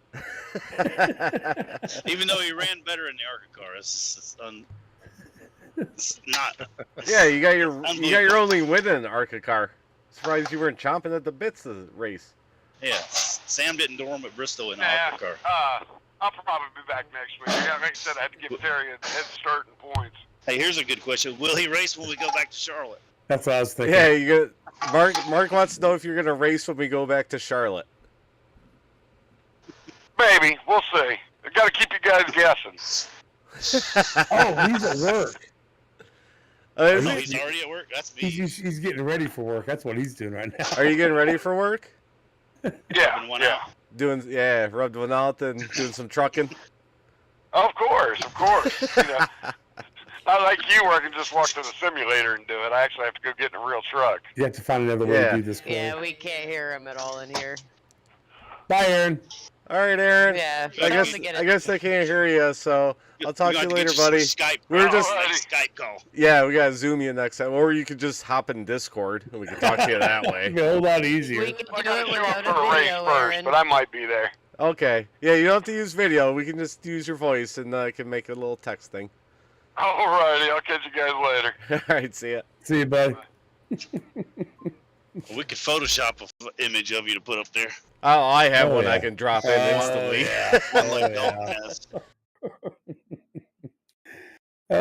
Even though he ran better in the ARCA car, it's not. Yeah, you got your only win in an ARCA car. Surprised you weren't chomping at the bits to race. Yeah, Sam didn't door him at Bristol in the Nah, ARCA car. I'll probably be back next week. Like I said, I had to give Terry a head start in points. Hey, here's a good question. Will he race when we go back to Charlotte? That's what I was thinking. Yeah, you got Mark wants to know if you're gonna race when we go back to Charlotte. Maybe. We'll see. I got to keep you guys guessing. Oh, he's at work. Oh, he's already at work? That's me. He's getting ready for work. That's what he's doing right now. Are you getting ready for work? Yeah. Rubbed one out and doing some trucking. Of course. You know, not like you where I can just walk to the simulator and do it. I actually have to go get in a real truck. You have to find another way to do this. Corey. Yeah, we can't hear him at all in here. Bye, Aaron. All right, Aaron. Yeah. I guess they can't hear you, so I'll talk to you later, buddy. We're just Skype call. Yeah, we gotta Zoom you next time, or you could just hop in Discord and we can talk to you that way. It'd be a whole lot easier. We can do I it got to show up without for a a race video, first, Aaron. but I might be there. Okay. Yeah, you don't have to use video. We can just use your voice, and I can make a little text thing. Alrighty, I'll catch you guys later. All right, see ya. See you, buddy. We could Photoshop an image of you to put up there. Oh, I have Oh, one I yeah. can drop in instantly. One Oh, like yeah. Dalton has.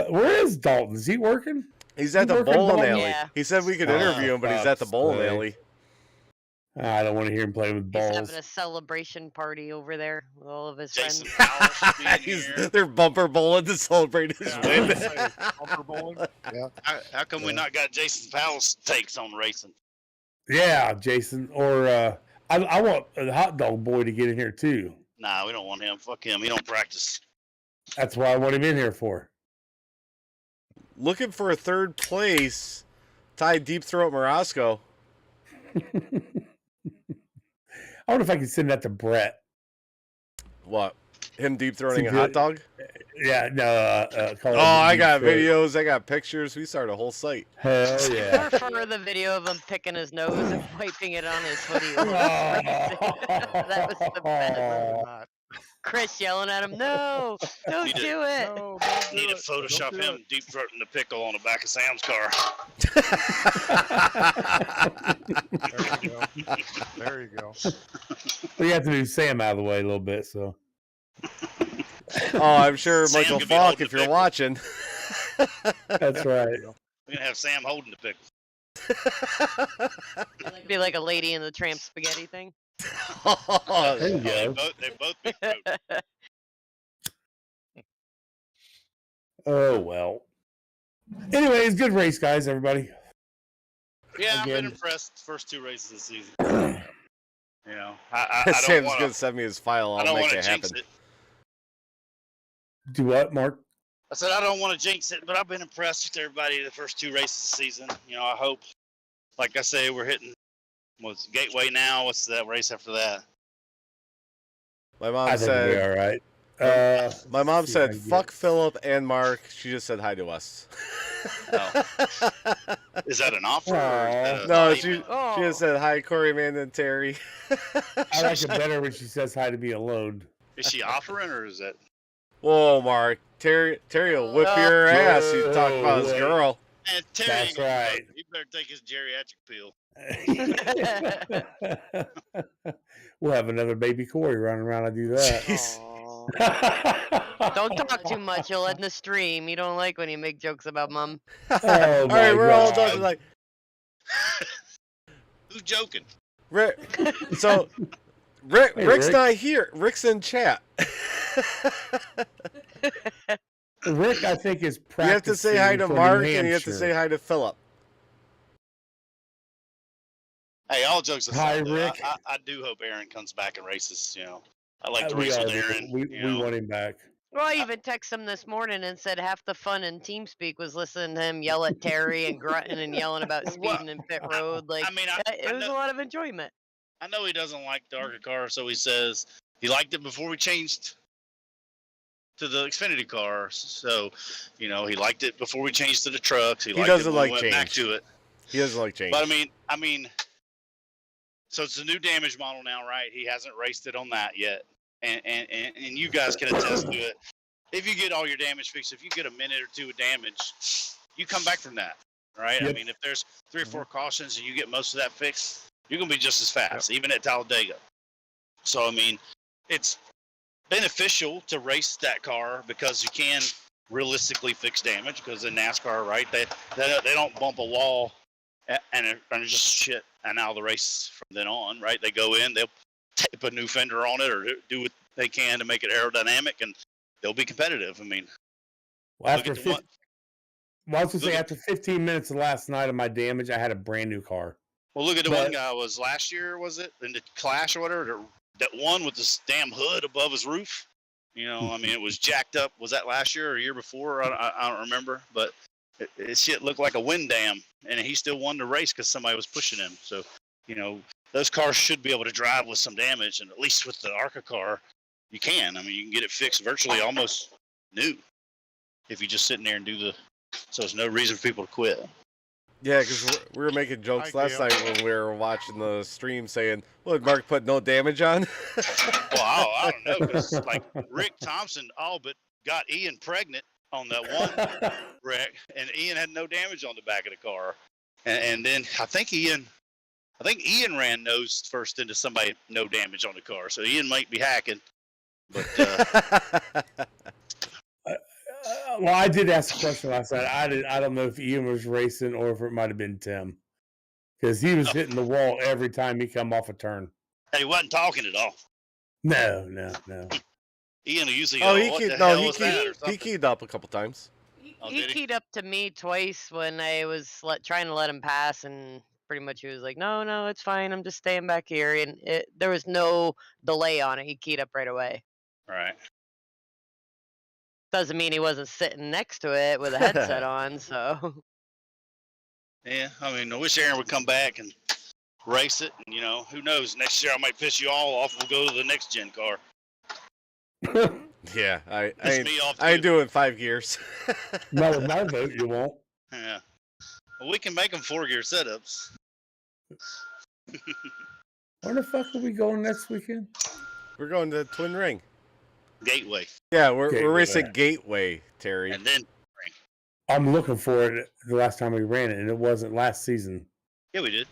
Where is Dalton? Is he working? He's at You the working, bowling Dalton? alley. Yeah. He said we could Oh, interview him, but he's at the fuck's bowling sake. alley. I don't want to hear him playing with He's balls. having a celebration party over there with all of his Jason friends. Powell should be in here. They're bumper bowling to celebrate his win. Bumper bowling. Yeah. How come we not got Jason Powell's takes on racing? Yeah, Jason. Or I want the hot dog boy to get in here too. Nah, we don't want him. Fuck him. He don't practice. That's why I want him in here for. Looking for a third place. Ty Deep Throat Morosco. I wonder if I can send that to Brett. What? Him deep throating a good- hot dog? Yeah, no. Oh, I got videos. I got pictures. We started a whole site. Hell I yeah. prefer the video of him picking his nose and wiping it on his hoodie. while he was racing. That was the best. Chris yelling at him, "No, don't Need to- do it!" No, Need to Photoshop do him deep throating the pickle on the back of Sam's car. There you go. There you go. We have to move Sam out of the way a little bit, so. Oh, I'm sure Sam Michael could be Falk, holding if the you're pickle. watching. That's right. We're gonna have Sam holding the pickle. Be like a Lady in the Tramp spaghetti thing. There you They go. both be throating. Oh, well. Anyways, good race, guys, everybody. Yeah, I've Again. been impressed. First two races this season. You know, I don't Sam's want gonna to. send me his file. I I'll don't make want it to jinx happen. it. Do what, Mark? I said I don't want to jinx it, but I've been impressed with everybody the first two races this season. You know, I hope, like I say, we're hitting what's Gateway now. What's that race after that? My mom I think we'll be said. all right. My mom let's see if I said, can get- "Fuck Philip and Mark." She just said hi to us. Oh. Is that an offer? Or is that a No, statement? she just said hi, Corey, Amanda, and Terry. I like it better when she says hi to me alone. Is she offering, or is that? Whoa, Mark. Terry will whip your ass. You talk about his wait. girl. Man, Terry That's ain't gonna right. vote. He better take his geriatric pill. We'll have another baby Corey running around. I do that. Aw. Don't talk too much. You'll end the stream. You don't like when you make jokes about mom. Oh, All my right, we're all God. done. Like Who's joking? Rick. So Rick, Hey, Rick's Rick. not here. Rick's in chat. Rick, I think, is You practicing. have to say hi to for Mark, New and you have to Hampshire. say hi to Philip. Hey, all jokes aside, Hi, though, Rick. I do hope Aaron comes back and races. You know, I like to We race are. with Aaron. We you know. want him back. Well, I even texted him this morning and said half the fun in TeamSpeak was listening to him yell at Terry and grunting and yelling about speeding in pit road. Like, I mean, it was a lot of enjoyment. I know he doesn't like the ARCA car, so he says he liked it before we changed to the Xfinity car. So, you know, he liked it before we changed to the trucks. He liked doesn't it when like we went back change. to it. He doesn't like change. But I mean, so it's a new damage model now, right? He hasn't raced it on that yet, and you guys can attest to it. If you get all your damage fixed, if you get a minute or two of damage, you come back from that, right? Yep. I mean, if there's 3 or 4 cautions and you get most of that fixed, you're gonna be just as fast, even at Talladega. So I mean, it's beneficial to race that car because you can realistically fix damage. Because in NASCAR, right, they don't bump a wall and just shit. And now the race from then on, right? They go in, they'll tape a new fender on it or do what they can to make it aerodynamic, and they'll be competitive. I mean, Well, look after at the one. I was gonna say look at- after 15 minutes of last night of my damage, I had a brand new car. Well, look at the But- one guy was last year, was it, in the Clash or whatever? That one with this damn hood above his roof. You know, I mean, it was jacked up. Was that last year or a year before? I don't remember. But it shit looked like a wind dam, and he still won the race because somebody was pushing him. So, you know, those cars should be able to drive with some damage, and at least with the ARCA car, you can. I mean, you can get it fixed virtually almost new if you just sit in there and do the. So there's no reason for people to quit. Yeah, because we were making jokes Hi, last Gail. night when we were watching the stream saying, "Well, did Mark put no damage on?" Well, I don't know, because like Rick Thompson all but got Ian pregnant on that one wreck, and Ian had no damage on the back of the car. And then I think Ian I think Ian ran nose first into somebody, no damage on the car. So Ian might be hacking. But well, I did ask a question last night. I don't know if Ian was racing or if it might have been Tim, because he was hitting the wall every time he come off a turn. he wasn't talking at all. No. Ian usually Oh, go, he what keyed, the no, hell he was that? Or keyed, he something. keyed up a couple times. Oh, He did he? keyed up to me twice when I was trying to let him pass, and pretty much he was like, "No, it's fine. I'm just staying back here." And there was no delay on it. He keyed up right away. Right. Doesn't mean he wasn't sitting next to it with a headset on. So Yeah, I mean, I wish Aaron would come back and race it. And, who knows? Next year I might piss you all off. We'll go to the next gen car. Yeah, I Piss me off, ain't too. doing 5 gears. Not with my vote, you won't. Yeah. Well, we can make them 4-gear setups. Where the fuck are we going next weekend? We're going to Twin Ring. Gateway. Yeah, we're Gateway. racing Gateway, Terry. And then I'm looking for it the last time we ran it, and it wasn't last season. yeah, we did.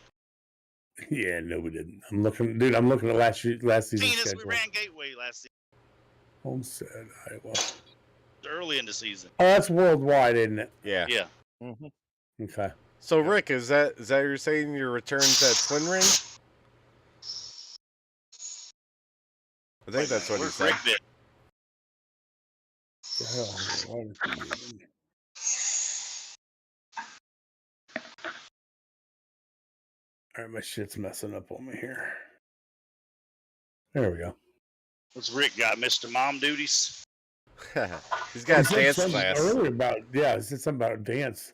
Yeah, no, we didn't. I'm looking at last season's Venus, schedule. we ran Gateway last season. Homestead, Iowa. Early in the season. Oh, that's worldwide, isn't it? Yeah. Yeah. Okay. So, Rick, is that you're saying your returns at Twin Ring? I think that's what he Where's said. Rick been? The hell, what is he doing? All right, my shit's messing up on me here. There we go. What's Rick got? Mr. Mom duties? He's got He said dance something class. earlier about he said something about dance.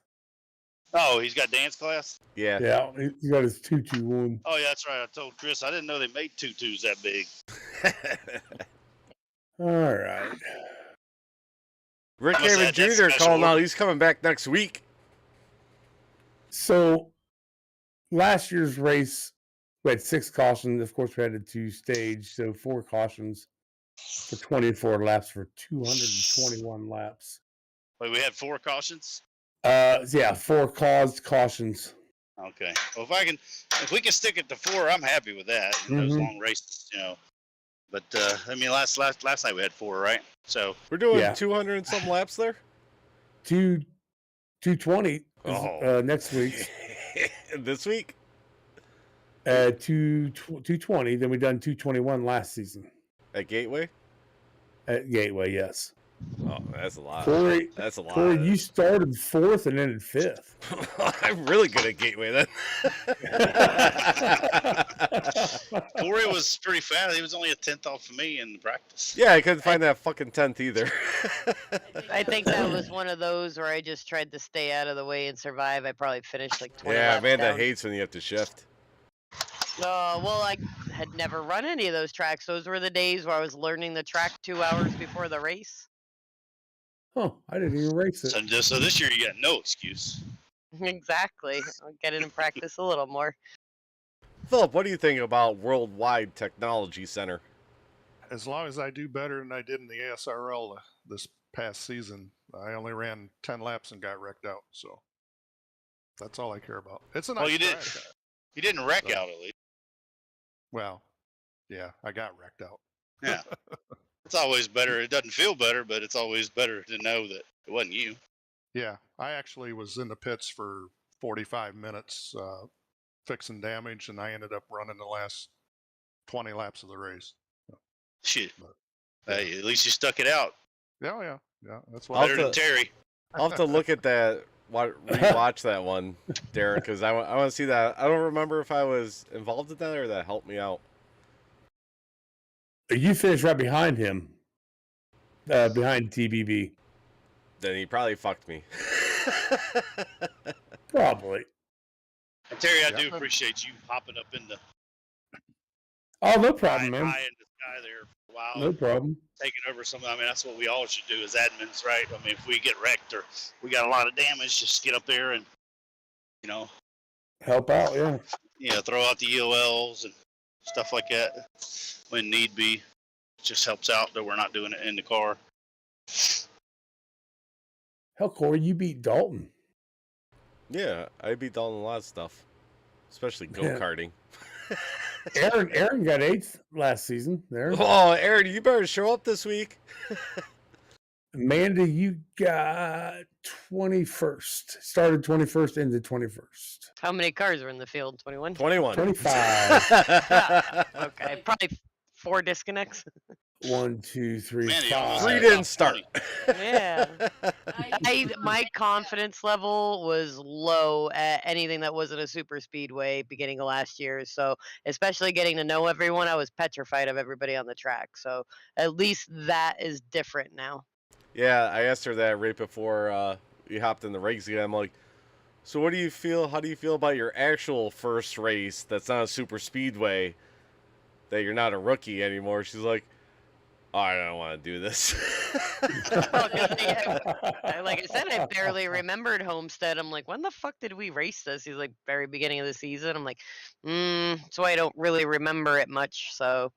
Oh, he's got dance class? Yeah. Yeah, he got his 221. Oh, yeah, that's right. I told Chris I didn't know they made tutus that big. All right. Rick Must Haven have that Jr. special calling out. order. He's coming back next week. So last year's race, we had 6 cautions. Of course, we had a 2-stage, so 4 cautions for 24 laps for 221 laps. Wait, we had 4 cautions? Yeah, 4 caused cautions. Okay. Well, if we can stick it to 4, I'm happy with that. In those Mhm. long races, But I mean, last night we had 4, right? So We're doing Yeah. 200 and some laps there. 220 is, Oh. next week. This week? 220. Then we done 221 last season At Gateway? at Gateway. Yes. Oh, that's a lot. Corey, That's a lot. Corey, you started 4th and ended 5th. I'm really good at Gateway then. Corey was pretty fast. He was only a 10th off of me in practice. Yeah, I couldn't find that fucking 10th either. I think that was one of those where I just tried to stay out of the way and survive. I probably finished like 20 Yeah, laps Amanda down. hates when you have to shift. Well, I had never run any of those tracks. Those were the days where I was learning the track 2 hours before the race. Oh, I didn't even race it. So this year you got no excuse. Exactly. I'll get it in practice a little more. Philip, what do you think about Worldwide Technology Center? As long as I do better than I did in the ASRL this past season, I only ran 10 laps and got wrecked out. So that's all I care about. It's a nice You track. didn't wreck out at least. Well, yeah, I got wrecked out. Yeah. It's always better. It doesn't feel better, but it's always better to know that it wasn't you. Yeah, I actually was in the pits for 45 minutes fixing damage, and I ended up running the last 20 laps of the race. Shit. But, Hey, at least you stuck it out. yeah. That's I'll what Better than Terry. I'll have to look at that, rewatch that one, Derek, because I want to see that. I don't remember if I was involved in that or that helped me out. You finished right behind him, behind TBB. Then he probably fucked me. Probably. And Terry, I do appreciate you hopping up in the Oh, no problem, man. high in the sky there for a while. No problem. Taking over some. I mean, that's what we all should do as admins, right? I mean, if we get wrecked or we got a lot of damage, just get up there and, Help out, yeah. throw out the EOLs and stuff like that when need be. It just helps out that we're not doing it in the car. Hell, Corey, you beat Dalton. Yeah, I beat Dalton a lot of stuff. especially go-karting. Aaron got 8th last season there. Oh, Aaron, you better show up this week. Amanda, you got 21st. Started 21st into 21st. How many cars were in the field? 21? 21. 25. Okay, probably 4 disconnects. 1, 2, 3, Man, he 5. almost 3 had didn't about start. 20. Yeah. My confidence level was low at anything that wasn't a super speedway beginning of last year. So, especially getting to know everyone, I was petrified of everybody on the track. So, at least that is different now. Yeah, I asked her that right before we hopped in the rigs again. I'm like, so what do you feel? How do you feel about your actual first race that's not a super speedway, that you're not a rookie anymore? She's like, oh, I don't want to do this. Well, 'cause like I said, I barely remembered Homestead. I'm like, when the fuck did we race this? He's like, very beginning of the season. I'm like, so I don't really remember it much. So,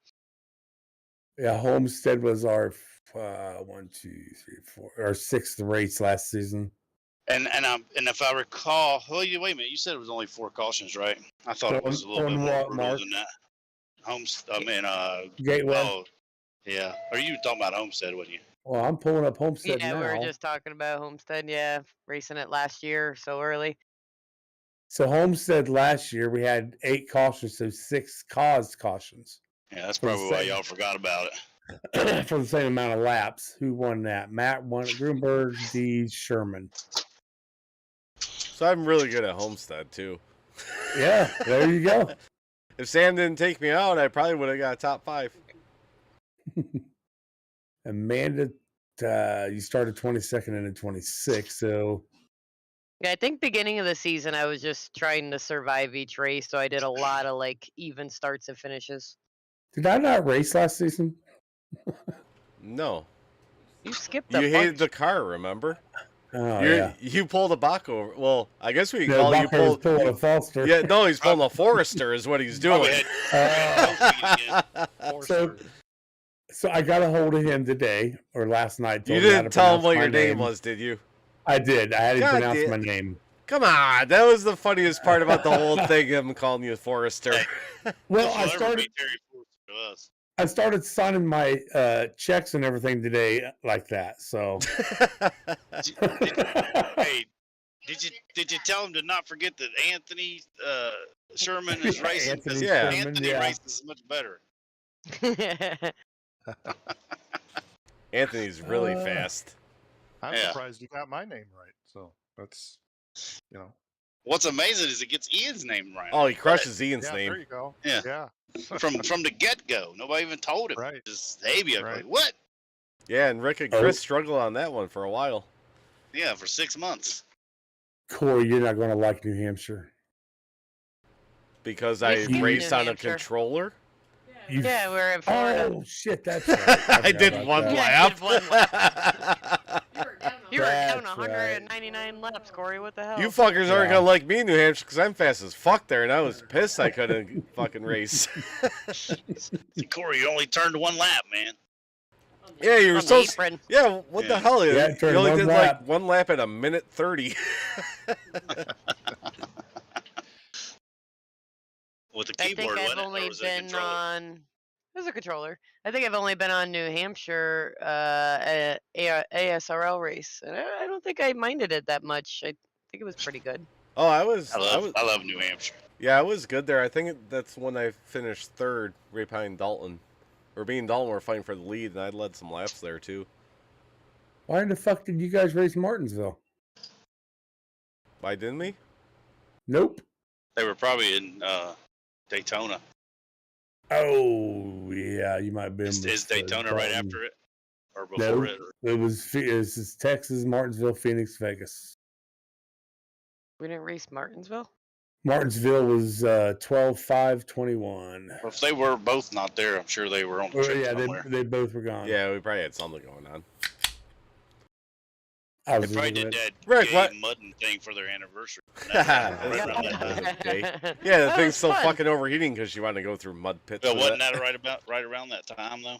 Yeah, Homestead was our 1, 2, 3, 4, our 6th race last season. And if I recall, wait a minute, you said it was only 4 cautions, right? I thought it was a little bit more brutal than that. Gateway. Oh, yeah. Are you talking about Homestead, wasn't you? Well, I'm pulling up Homestead yeah, now. we were just talking about Homestead. Yeah, racing it last year so early. So Homestead last year we had 8 cautions, so 6 caused cautions. Yeah, that's probably why y'all forgot about it. For the same amount of laps. Who won that? Matt won it. Grunberg, D. Sherman. So I'm really good at Homestead, too. Yeah, there you go. If Sam didn't take me out, I probably would have got top 5. Amanda, you started 22nd and then 26th, so... Yeah, I think beginning of the season, I was just trying to survive each race, so I did a lot of like even starts and finishes. Did I not race last season? No. You skipped You a hated bunch. the car, remember? Oh, yeah. You pulled a Bach over. Well, I guess we can No, call you Bacher was pulled. pulling a Foster. Yeah, no, he's pulling a Forester, is what he's doing. So I got a hold of him today or last night. You didn't tell him what your name was, did you? I did. I had to God pronounce damn. my name. Come on, that was the funniest part about the whole thing. Him calling you Forester. Well, I started signing my checks and everything today like that. So, Hey, did you tell him to not forget that Anthony Sherman is racing? Anthony Because Sherman, Anthony yeah. races much better. Anthony's really fast. I'm Yeah. surprised you got my name right. So that's, What's amazing is it gets Ian's name right. Oh, he crushes Ian's yeah, name. there you go. Yeah. Yeah. From the get go, nobody even told him. Right. Just Avia, Right. like, what? Yeah, and Rick and Chris struggled on that one for a while. Yeah, for 6 months. Corey, you're not going to like New Hampshire. Because We I skipped raced New on a Hampshire. controller. Yeah, we're in Florida. Oh shit, that's right. I did one Yeah, lap. did one lap. You were down That's 199 laps, Corey. What the hell? You fuckers aren't Yeah. gonna like me, New Hampshire, because I'm fast as fuck there, and I was pissed I couldn't fucking race. Corey, you only turned 1 lap, man. Yeah, you were On the so. apron. Yeah, what the Yeah. hell? Yeah, You turned only one did lap. like 1 lap at a minute 30. With the I think keyboard, I've wasn't it? Or only was it a been controller? on. It was a controller. I think I've only been on New Hampshire ASRL race, and I don't think I minded it that much. I think it was pretty good. Oh, I was. I love New Hampshire. Yeah, I was good there. I think that's when I finished 3rd, right behind Dalton. Or me and Dalton were fighting for the lead, and I led some laps there too. Why in the fuck did you guys race Martinsville? Why didn't we? Nope. They were probably in Daytona. Oh yeah, you might have been. Is Daytona right after it? Or before No, it? it was Texas, Martinsville, Phoenix, Vegas. We didn't race Martinsville. Martinsville was 12-5-21. Well, if they were both not there, I'm sure they were on the Oh, trip yeah, somewhere. they both were gone. Yeah, we probably had something going on. I They was probably looking did at- that Rick, gay what? mudding thing for their anniversary. Yeah, the That thing's was still fun. fucking overheating because you want to go through mud pits. But with wasn't it. that right around that time though?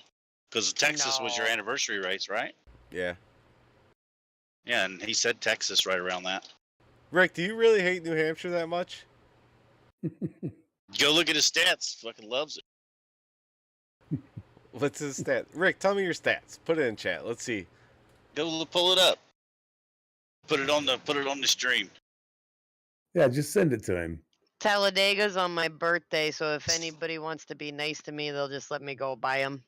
Because Texas was your No. anniversary race, right? Yeah. Yeah, and he said Texas right around that. Rick, do you really hate New Hampshire that much? Go look at his stats. Fucking loves it. What's his stat? Rick, tell me your stats. Put it in chat. Let's see. Go pull it up. Put it on the stream. Yeah, just send it to him. Talladega's on my birthday, so if anybody wants to be nice to me, they'll just let me go buy them.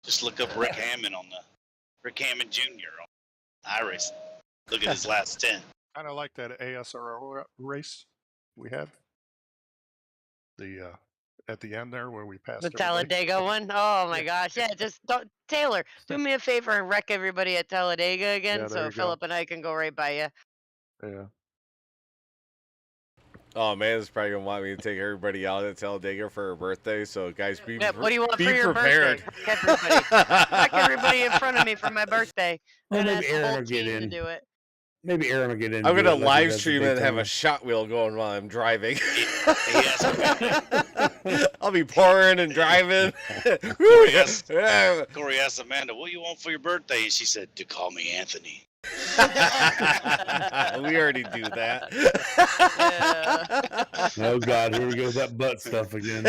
Just look up Rick Hammond Rick Hammond Jr. on iRacing. Look at his last 10. Kind of like that ASRO race we had. The at the end there where we passed The everybody. Talladega one? Oh my gosh. Yeah, just Taylor, do me a favor and wreck everybody at Talladega again Yeah, there so you go. Philip and I can go right by you. Yeah. Oh man, it's probably gonna want me to take everybody out at Talladega for her birthday. So guys, be Yeah, what do you want be for your prepared. birthday? Wreck everybody. Wreck everybody in front of me for my birthday. Well, And maybe ask the Aaron whole will get team to in. do it. Maybe Aaron will get in. I'm and do gonna it like he live does at stream it and have a Daytona. shot wheel going while I'm driving. I'll be pouring and driving. Corey asked Amanda, "What do you want for your birthday?" And she said, "To call me Anthony." We already do that. Oh God, here we go with that butt stuff again.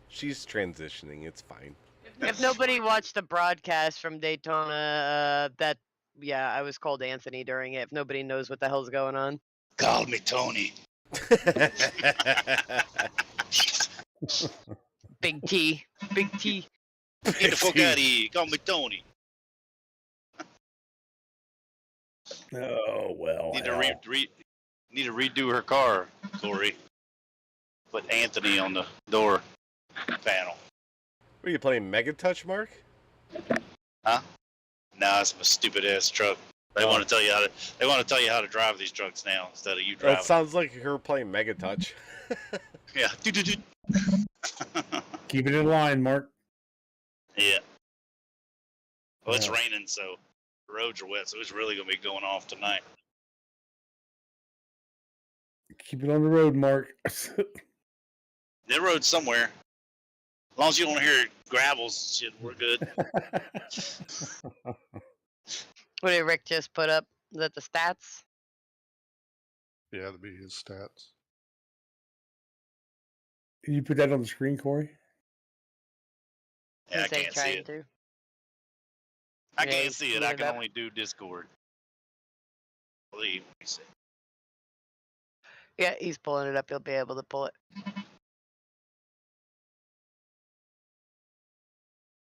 She's transitioning. It's fine. If nobody watched the broadcast from Daytona, I was called Anthony during it. If nobody knows what the hell's going on. Call me Tony. Big T. Big T. Get the fuck out of here. Call me Tony. Oh well. Need to redo her car, Corey. Put Anthony on the door panel. What are you playing, Mega Touch, Mark? Huh? No, it's my stupid ass truck. They want to tell you how to drive these trucks now instead of you driving. That sounds like her playing Mega Touch. Yeah. Keep it in line, Mark. Yeah. Well, it's raining, so the roads are wet, so it's really gonna be going off tonight. Keep it on the road, Mark. The road's somewhere. As long as you don't hear gravels, shit, we're good. What did Rick just put up? Is that the stats? Yeah, that'd be his stats. Can you put that on the screen, Corey? Yeah, I can't see it. I Yeah, can't see it. I put it can up. only do Discord. Believe me. Yeah, he's pulling it up. He'll be able to pull it.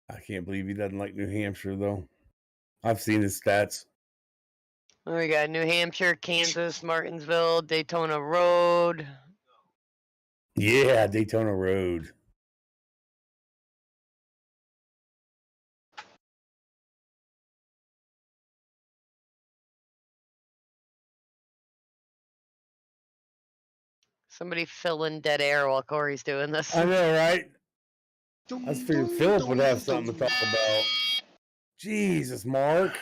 I can't believe he doesn't like New Hampshire, though. I've seen his stats. Oh, we got New Hampshire, Kansas, Martinsville, Daytona Road. Yeah, Daytona Road. Somebody fill in dead air while Corey's doing this. I know, right? I was figuring Philip would have something to talk about. Jesus, Mark.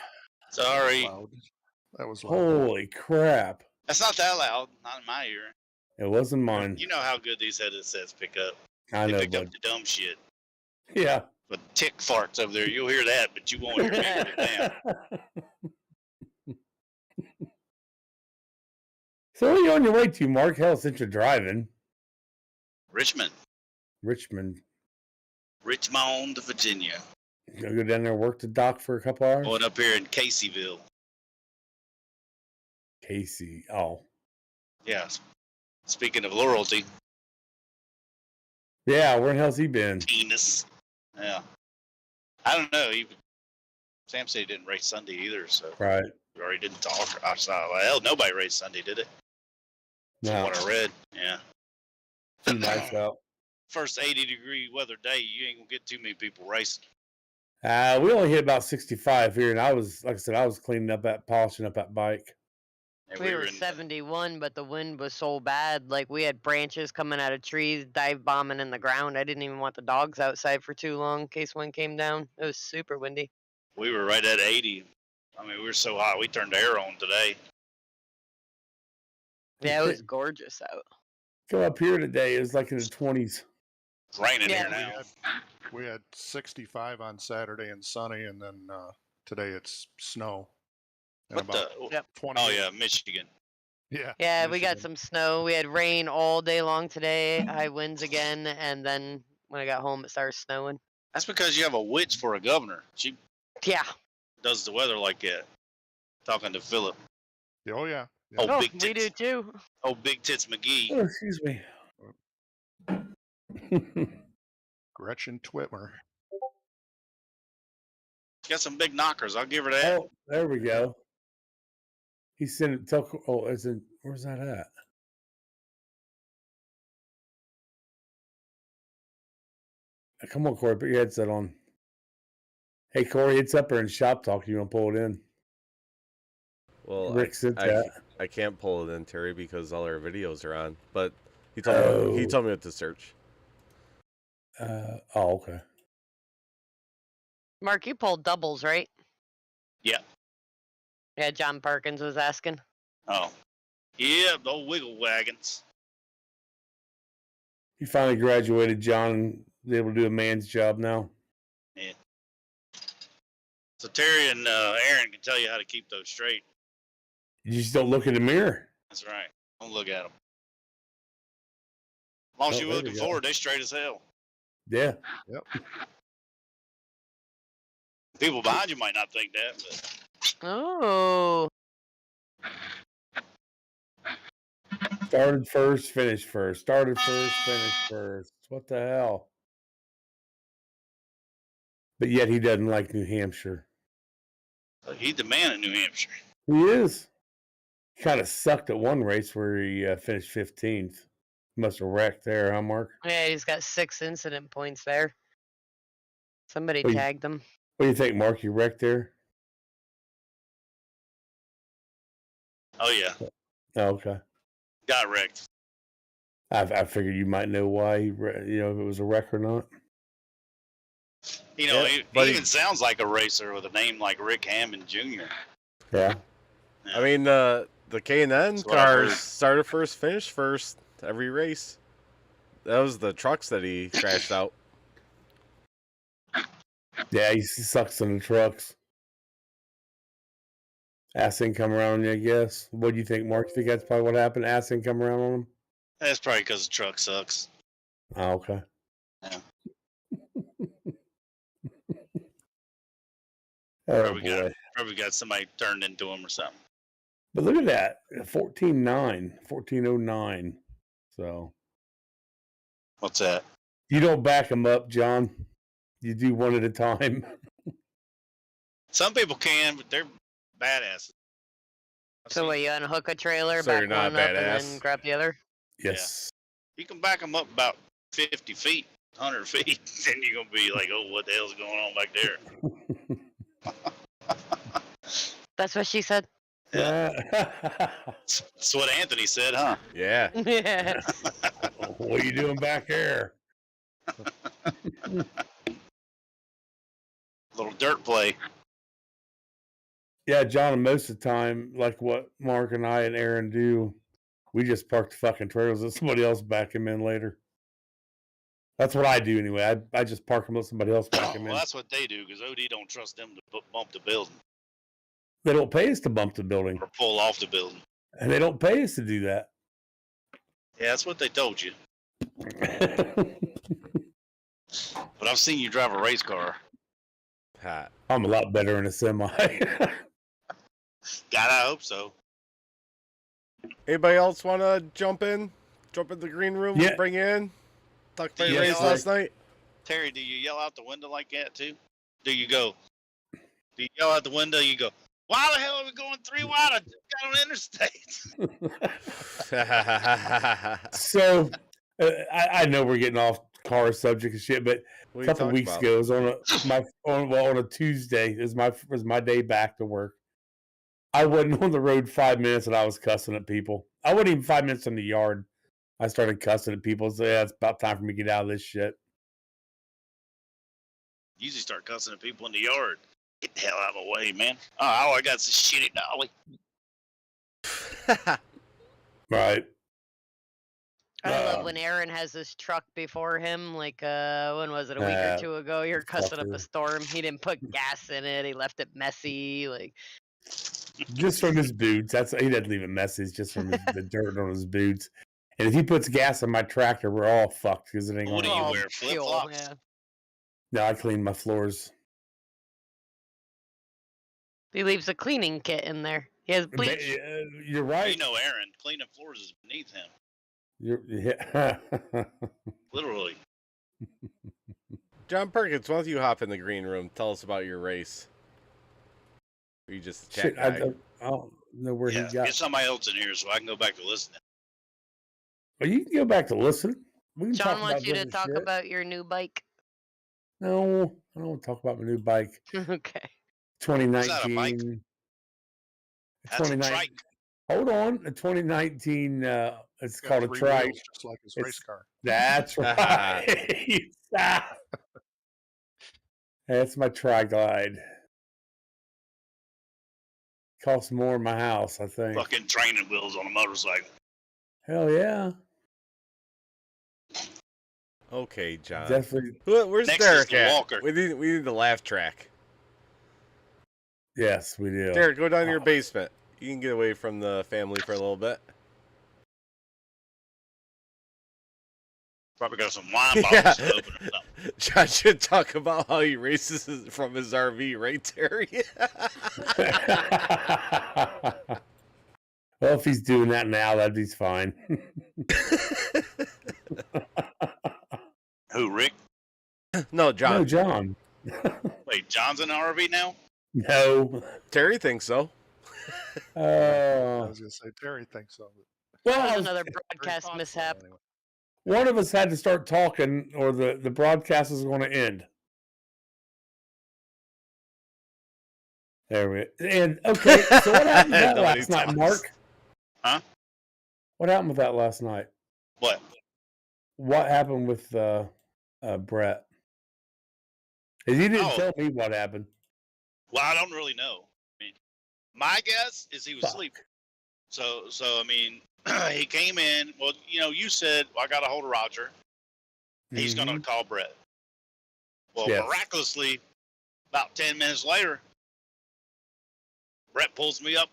Sorry. That was loud. Holy crap. That's not that loud. Not in my ear. It wasn't mine. You know how good these headsets pick up. I They know, pick bud. up the dumb shit. Yeah. But tick farts over there, you'll hear that, but you won't hear me put it down. So where are you on your way to, Mark? Hell, since you're driving. Richmond, Richmond. Virginia. You gonna go down there and work the dock for a couple hours? Going up here in Caseyville. Casey. Oh. Yeah. Speaking of loyalty, Yeah, where in hell's he been? penis. Yeah. I don't know. Sam said he didn't race Sunday either, so Right. we already didn't talk. I saw, well, nobody raced Sunday, did it? From No. what I read. Yeah. Too nice out. First 80-degree weather day, you ain't gonna get too many people racing. We only hit about 65 here, and I was, like I said, I was cleaning up polishing up that bike. And We were 71, but the wind was so bad. Like, we had branches coming out of trees, dive bombing in the ground. I didn't even want the dogs outside for too long in case one came down. It was super windy. We were right at 80. I mean, we were so hot. We turned the air on today. Yeah, it was gorgeous out. Go up here today, it was like in the 20s. It's raining Yeah. here now. We had 65 on Saturday and sunny, and then today it's snow. in What about the? Yep. 20 Oh minutes. yeah, Michigan. Yeah. Yeah, we got Michigan. some snow. We had rain all day long today, high winds again, and then when I got home, it started snowing. That's because you have a witch for a governor. She Yeah. does the weather like that. Talking to Philip. Oh yeah. Oh, Oh, big we tits. do too. Oh, big tits McGee. Oh, excuse me. Gretchen Twitmer. Got some big knockers. I'll give her that. Oh, there we go. He sent it. Oh, it's in. Where's that at? Come on, Corey. Put your headset on. Hey, Corey, it's up there in shop talk. You want to pull it in? Well, Rick sent that. I can't pull it in, Terry, because all our videos are on. But he told me what to search. Oh, okay. Mark, you pulled doubles, right? Yeah. Yeah, John Perkins was asking. Oh. Yeah, the old wiggle wagons. He finally graduated, John, and is able to do a man's job now. Yeah. So Terry and Aaron can tell you how to keep those straight. You just don't look in the mirror. That's right. Don't look at them. As long as you're looking forward, they straight as hell. Yeah. Yep. People behind you might not think that, but Oh. Started first, finished first. Started first, finished first. What the hell? But yet he doesn't like New Hampshire. he's the man in New Hampshire. He is. He kind of sucked at one race where he finished 15th. Must have wrecked there, huh, Mark? Yeah, he's got 6 incident points there. Somebody What do you- tagged him. What do you think, Mark? You wrecked there? Oh yeah, Oh, okay. got wrecked. I figured you might know why, if it was a wreck or not. You know, Yeah, he even sounds like a racer with a name like Rick Hammond Jr. Yeah. I mean, the K&N That's what I've cars heard. started first, finished first every race. That was the trucks that he crashed out. Yeah, he sucks in the trucks. Ass didn't come around on you, I guess. What do you think, Mark? You think that's probably what happened? Ass didn't come around on him? That's probably because the truck sucks. Oh, okay. Yeah. Oh, Probably got somebody turned into him or something. But look at that. 1409. So. What's that? You don't back them up, John. You do one at a time. Some people can, but they're badasses. So what, you unhook a trailer, So back you're not one up, and badass? then grab the other? Yes. You can back them up about 50 feet, 100 feet, then you're going to be like, oh, what the hell's going on back there? That's what she said. That's what Anthony said, huh? Yeah. Yeah. What are you doing back there? Little dirt play. Yeah, John, and most of the time, like what Mark and I and Aaron do, we just park the fucking trailers and somebody else back them in later. That's what I do anyway. I just park them, let somebody else back them Well, in. that's what they do, because OD don't trust them to bump the building They don't pay us to bump the building, or pull off the building. and they don't pay us to do that. Yeah, that's what they told you. But I've seen you drive a race car. Pat. I'm a lot better in a semi. God, I hope so. Anybody else want to jump in? Jump in the green room? Yeah. Bring you in? Talk about your Yeah, race last night? Terry, do you yell out the window like that too? Do you yell out the window? You go, why the hell are we going 3 wide? I just got on interstate. So, I know we're getting off car subject and shit, but What are a you couple talking weeks about? ago, it was on a Tuesday. It was my day back to work. I wasn't on the road 5 minutes and I was cussing at people. I wasn't even 5 minutes in the yard. I started cussing at people. So yeah, it's about time for me to get out of this shit. Usually start cussing at people in the yard. Get the hell out of the way, man. Oh, all I got is a shitty dolly. Right. I love when Aaron has this truck before him. Like, when was it? A week or 2 ago? You're cussing up a storm. He didn't put gas in it. He left it messy. Like, Just from his boots. He doesn't leave a message just from the dirt on his boots. And if he puts gas on my tractor, we're all fucked because it ain't What do going you to. wear? Flip flops? Yeah. No, I clean my floors. He leaves a cleaning kit in there. He has bleach. You're right. You know, Aaron, cleaning floors is beneath him. Literally. John Perkins, why don't you hop in the green room? Tell us about your race. Or you just a chat guy? I don't know where he got. Get somebody else in here so I can go back to listening. Well, you can go back to listen. We can John talk wants about you to different talk shit. about your new bike. No, I don't want to talk about my new bike. Okay. 2019. That's a trike. Hold on. A 2019, it's called a Three trike. wheels, just like his race car. That's right. That's my tri-glide. Costs more in my house, I think. Fucking training wheels on a motorcycle. Hell yeah. Okay, John. Definitely. Where's Next Derek is the at? Walker. We need the laugh track. Yes, we do. Derek, go down to your basement. You can get away from the family for a little bit. Probably got some wine bottles to open or something. John should talk about how he races from his RV, right, Terry? Well, if he's doing that now, that'd be fine. Who, Rick? No, John. No, John. Wait, John's in an RV now? No. Terry thinks so. I was going to say, Terry thinks so. Well, That was another broadcast mishap. Anyway. one of us had to start talking, or the broadcast is going to end. There we And okay, so what happened with that Nobody last night, talks. Mark? Huh? What happened with that last night? What? What happened with Brett? He didn't tell me what happened. Well, I don't really know. I mean, my guess is he was Fuck. asleep. So I mean, he came in. Well, you know, you said, well, I got a hold of Roger. He's going to call Brett. Well, Yes. miraculously, about 10 minutes later, Brett pulls me up,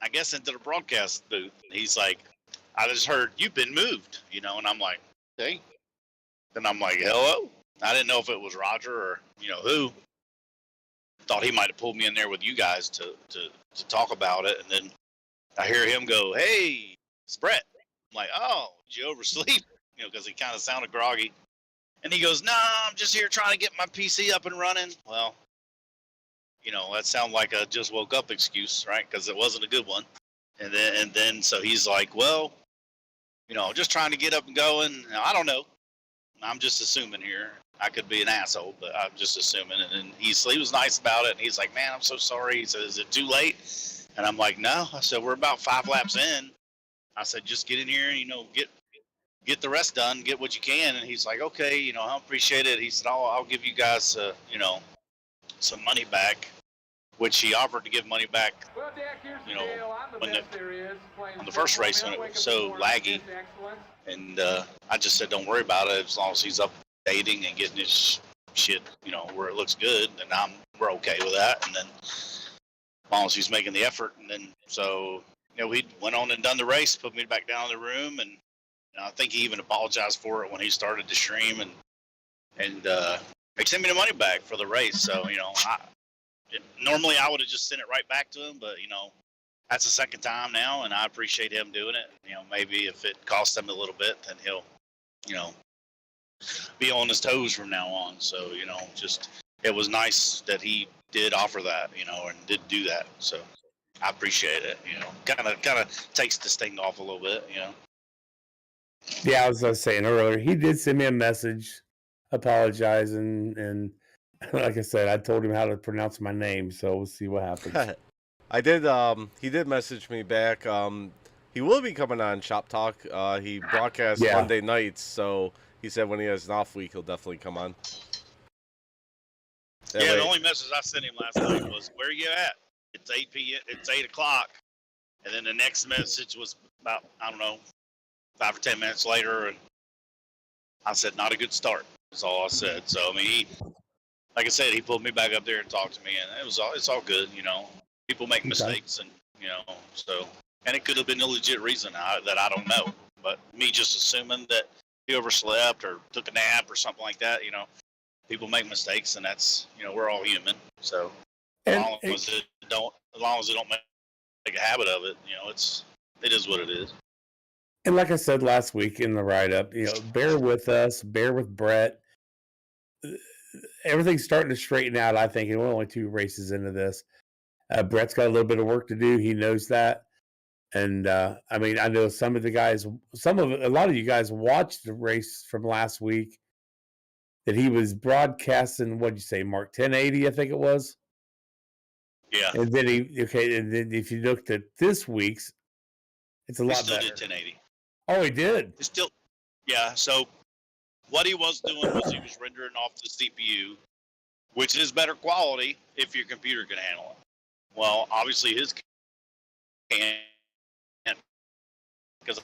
I guess, into the broadcast booth. And he's like, I just heard you've been moved, you know, and I'm like, hey. Then I'm like, hello? I didn't know if it was Roger or, you know, who. Thought he might have pulled me in there with you guys to talk about it. And then I hear him go, hey, it's Brett. I'm like, oh, did you oversleep? You know, because he kind of sounded groggy. And he goes, nah, I'm just here trying to get my PC up and running. Well, you know, that sounded like a just woke up excuse, right? Because it wasn't a good one. And then so he's like, well, you know, just trying to get up and going. Now, I don't know. I'm just assuming here. I could be an asshole, but I'm just assuming. And then he was nice about it. And he's like, man, I'm so sorry. He said, is it too late? And I'm like, no. I said, we're about 5 laps in. I said, just get in here and, you know, get the rest done, get what you can. And he's like, okay, you know, I appreciate it. He said, I'll give you guys, you know, some money back, which he offered to give money back, Well, Dak, here's the you know, deal. I'm the when best there is. on the first race when it was so laggy. And I just said, don't worry about it. As long as he's updating and getting his shit, you know, where it looks good, then we're okay with that. And then as long as he's making the effort. And then, so, you know, he went on and done the race, put me back down in the room. And I think he even apologized for it when he started the stream and he sent me the money back for the race. So, you know, normally I would have just sent it right back to him, but, you know, that's the second time now, and I appreciate him doing it. You know, maybe if it costs him a little bit, then he'll, you know, be on his toes from now on. So, you know, just it was nice that he did offer that, you know, and did do that. So I appreciate it. You know, kind of takes the sting off a little bit, you know. Yeah, I was saying earlier, he did send me a message apologizing, and like I said, I told him how to pronounce my name, so we'll see what happens. I did. He did message me back. He will be coming on Shop Talk. He broadcasts Monday nights, so he said when he has an off week, he'll definitely come on. The only message I sent him last night was, "Where you at? It's 8 p.m. It's 8 o'clock." And then the next message was about, I don't know, 5 or 10 minutes later, and I said, "Not a good start." That's all I said. So I mean, like I said, he pulled me back up there and talked to me, and it's all good, you know. People make mistakes, and so, and it could have been a legit reason that I don't know. But me just assuming that he overslept or took a nap or something like that, people make mistakes, and that's we're all human. So as long as they don't make a habit of it, it is what it is. And like I said last week in the write-up, bear with us, bear with Brett. Everything's starting to straighten out, I think, and we're only 2 races into this. Brett's got a little bit of work to do. He knows that. And I mean, I know a lot of you guys watched the race from last week that he was broadcasting. What'd you say, Mark? 1080, I think it was. Yeah. And then and then if you looked at this week's, it's a lot better. He still did 1080. Oh, he did. It's still, yeah. So what he was doing was he was rendering off the CPU, which is better quality if your computer can handle it. Well, obviously his can't, because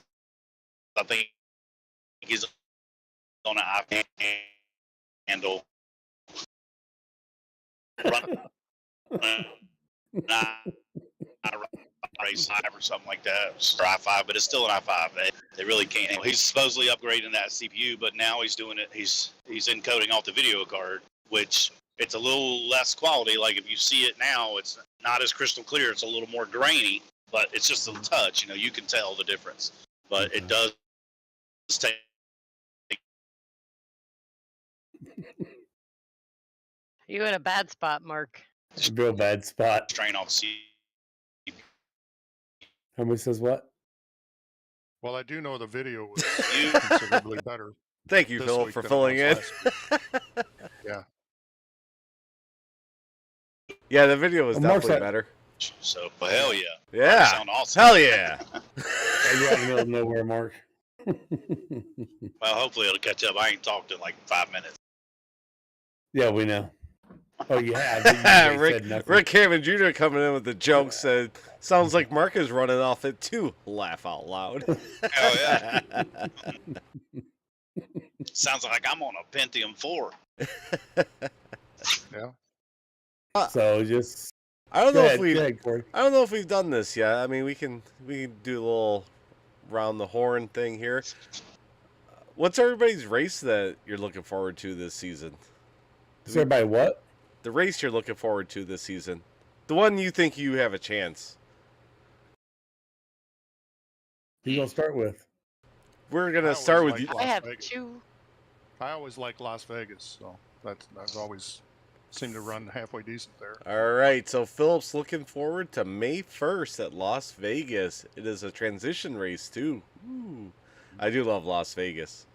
I think he's on an iPad handle race 5 or something like that, or i5, but it's still an i5. They really can't handle. He's supposedly upgrading that CPU, but now he's doing it. He's encoding off the video card, which it's a little less quality. Like if you see it now, it's not as crystal clear. It's a little more grainy, but it's just a touch. You can tell the difference. But it does take. You in a bad spot, Mark. A real bad spot. Strain off CPU. Homie says what? Well, I do know the video was considerably better. Thank you, Phil, for filling in. Yeah. Yeah, the video was definitely better. So, but hell yeah. Yeah. Sound awesome. Hell yeah. You're out in the middle of nowhere, Mark. Well, hopefully it'll catch up. I ain't talked in like 5 minutes. Yeah, we know. Oh, you have. Rick Hammond Jr. coming in with the joke said, sounds like Mark is running off it too. Laugh out loud. Hell yeah. Sounds like I'm on a Pentium 4. Yeah. So just I don't know if we've done this yet. I mean, we can do a little round the horn thing here. What's everybody's race that you're looking forward to this season? Is everybody what? The race you're looking forward to this season. The one you think you have a chance. Who you gonna start with? We're gonna start with you. I have 2. I always like Las Vegas, so that's always seemed to run halfway decent there. All right, so Philip's looking forward to May 1st at Las Vegas. It is a transition race too. Ooh. I do love Las Vegas.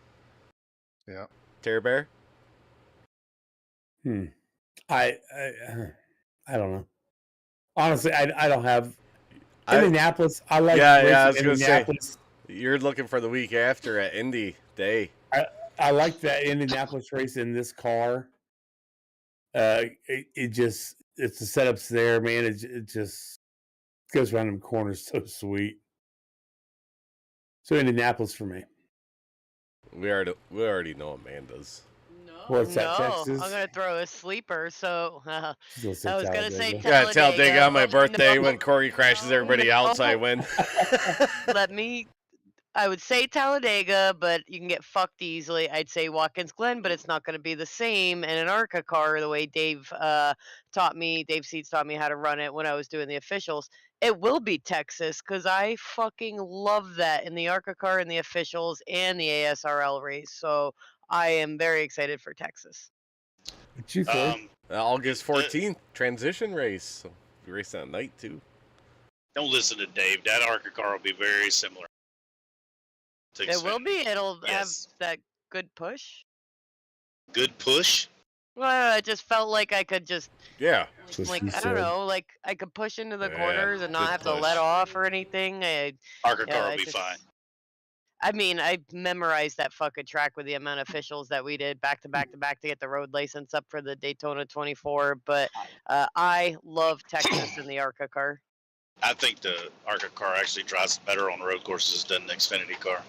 Yeah. Terry Bear? I don't know. Honestly, I don't have Indianapolis. I like I was gonna say Indianapolis. you're looking for the week after at Indy Day. I like that Indianapolis race in this car. It just it's the setups there, man. It just goes around them corners so sweet. So Indianapolis for me. We already know Amanda's. What's that, No, Texas? I'm gonna throw a sleeper. So I was gonna gonna say Talladega. Yeah, Talladega on my but birthday no. when Corey crashes everybody else, I win. I would say Talladega, but you can get fucked easily. I'd say Watkins Glen, but it's not going to be the same. And an ARCA car, the way Dave Seeds taught me how to run it when I was doing the officials, it will be Texas because I fucking love that in the ARCA car and the officials and the ASRL race. So I am very excited for Texas. What you think? August 14th, transition race. So we race that night too. Don't listen to Dave. That ARCA car will be very similar. It will be. It'll have that good push. Good push? Well, I just felt like I could just, Yeah. like, I don't know, like I could push into the corners and not have to let off or anything. ARCA car will be fine. I mean, I memorized that fucking track with the amount of officials that we did back to back to back to get the road license up for the Daytona 24. But I love Texas in the ARCA car. I think the ARCA car actually drives better on road courses than the Xfinity car.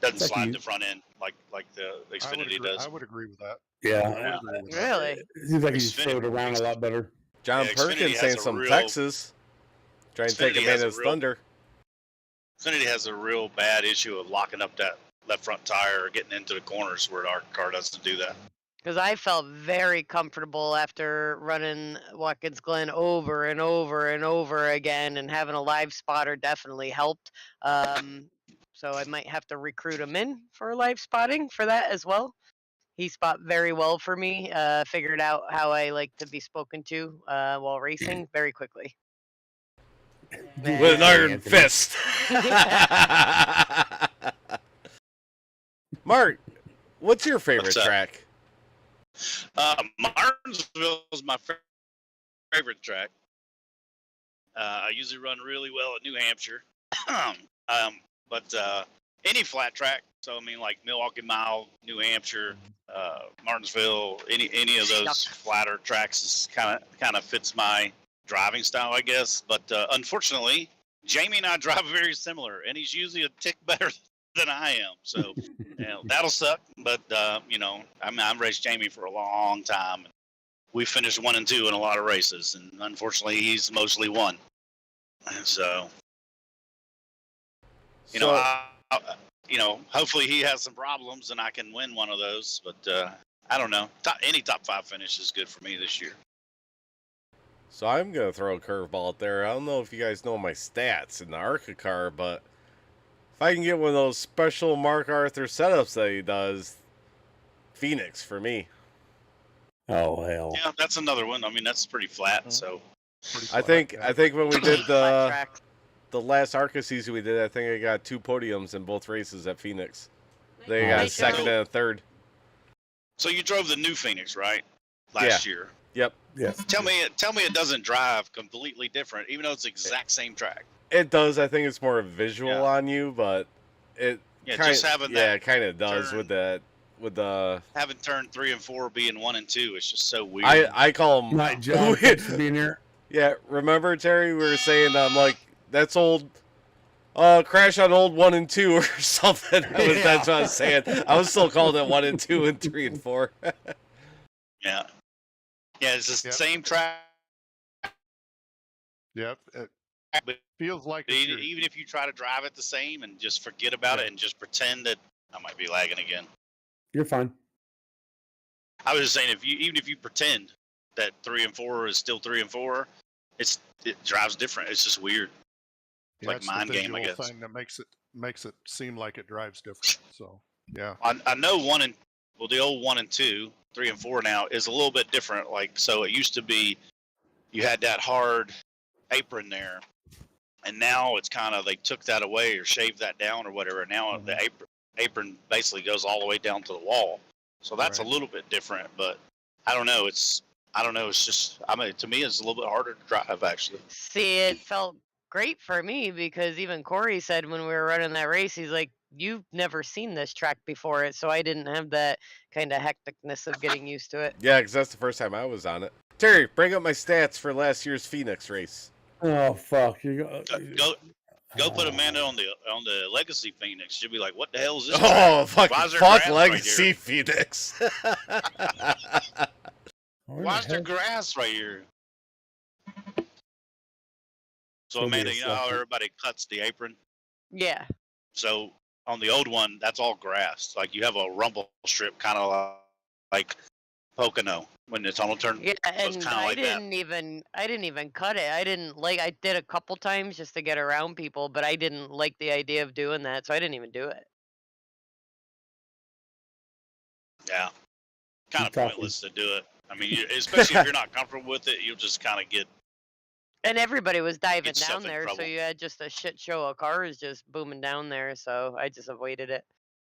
Doesn't slide the front end like the Xfinity does. I would agree with that. Yeah. Really? It seems like you just throw it around a lot better. John Yeah, Xfinity Perkins has saying a some real- Texas. Try and take a man his thunder. Xfinity has a real bad issue of locking up that left front tire or getting into the corners where our car doesn't do that. Because I felt very comfortable after running Watkins Glen over and over and over again, and having a live spotter definitely helped. So I might have to recruit him in for live spotting for that as well. He spot very well for me. Figured out how I like to be spoken to while racing very quickly. With an iron fist. Mark, what's your favorite track? Martinsville is my favorite track. I usually run really well at New Hampshire. But any flat track, so I mean like Milwaukee Mile, New Hampshire, Martinsville, any of those flatter tracks is kind of fits my driving style, I guess. But unfortunately, Jamie and I drive very similar, and he's usually a tick better than I am. So that'll suck. But I've raced Jamie for a long time. We finished 1 and 2 in a lot of races, and unfortunately, he's mostly won. So hopefully he has some problems and I can win one of those. But I don't know. Any top 5 finish is good for me this year. So I'm going to throw a curveball out there. I don't know if you guys know my stats in the ARCA car, but if I can get one of those special Mark Arthur setups that he does, Phoenix for me. Oh, hell. Yeah, that's another one. I mean, that's pretty flat. So I think when we did the last ARCA season we did, I think I got 2 podiums in both races at Phoenix. They got second and a third. So you drove the new Phoenix, right? Last year. Yep. Yes. Tell me it doesn't drive completely different, even though it's the exact same track. It does. I think it's more visual on you, but it kind of does turn, with the having turn 3 and 4 being 1 and 2. It's just so weird. I call them Not John being here. Yeah, remember Terry? We were saying like that's old. Crash on old 1 and 2 or something. That's what I was saying. I was still calling it 1 and 2 and 3 and 4. Yeah. Yeah, it's the same track. Yep. It feels like even if you try to drive it the same and just forget about it and just pretend that I might be lagging again. You're fine. I was just saying, even if you pretend that 3 and 4 is still 3 and 4, it drives different. It's just weird. It's like mind game, I guess. Thing that makes it seem like it drives different. So yeah. I know the old 1 and 2, 3 and 4 now is a little bit different. Like, so it used to be you had that hard apron there, and now it's kind of, they took that away or shaved that down or whatever. Now the apron basically goes all the way down to the wall. So that's a little bit different, but I don't know. It's just, to me, it's a little bit harder to drive, actually. See, it felt great for me because even Corey said when we were running that race, he's like, you've never seen this track before, so I didn't have that kind of hecticness of getting used to it. Yeah, because that's the first time I was on it. Terry, bring up my stats for last year's Phoenix race. Oh fuck! Go put Amanda on the Legacy Phoenix. She'll be like, "What the hell is this?" Oh, fuck Legacy Phoenix. Why's there grass right here? So Amanda, you know how everybody cuts the apron? Yeah. So on the old one, that's all grass. Like you have a rumble strip, kind of like Pocono when the tunnel turn. Yeah, and I didn't even cut it. I did a couple times just to get around people, but I didn't like the idea of doing that, so I didn't even do it. Yeah, kind of pointless to do it. I mean, especially if you're not comfortable with it, you'll just kind of get. And everybody was diving down there, so you had just a shit show of cars just booming down there. So I just avoided it.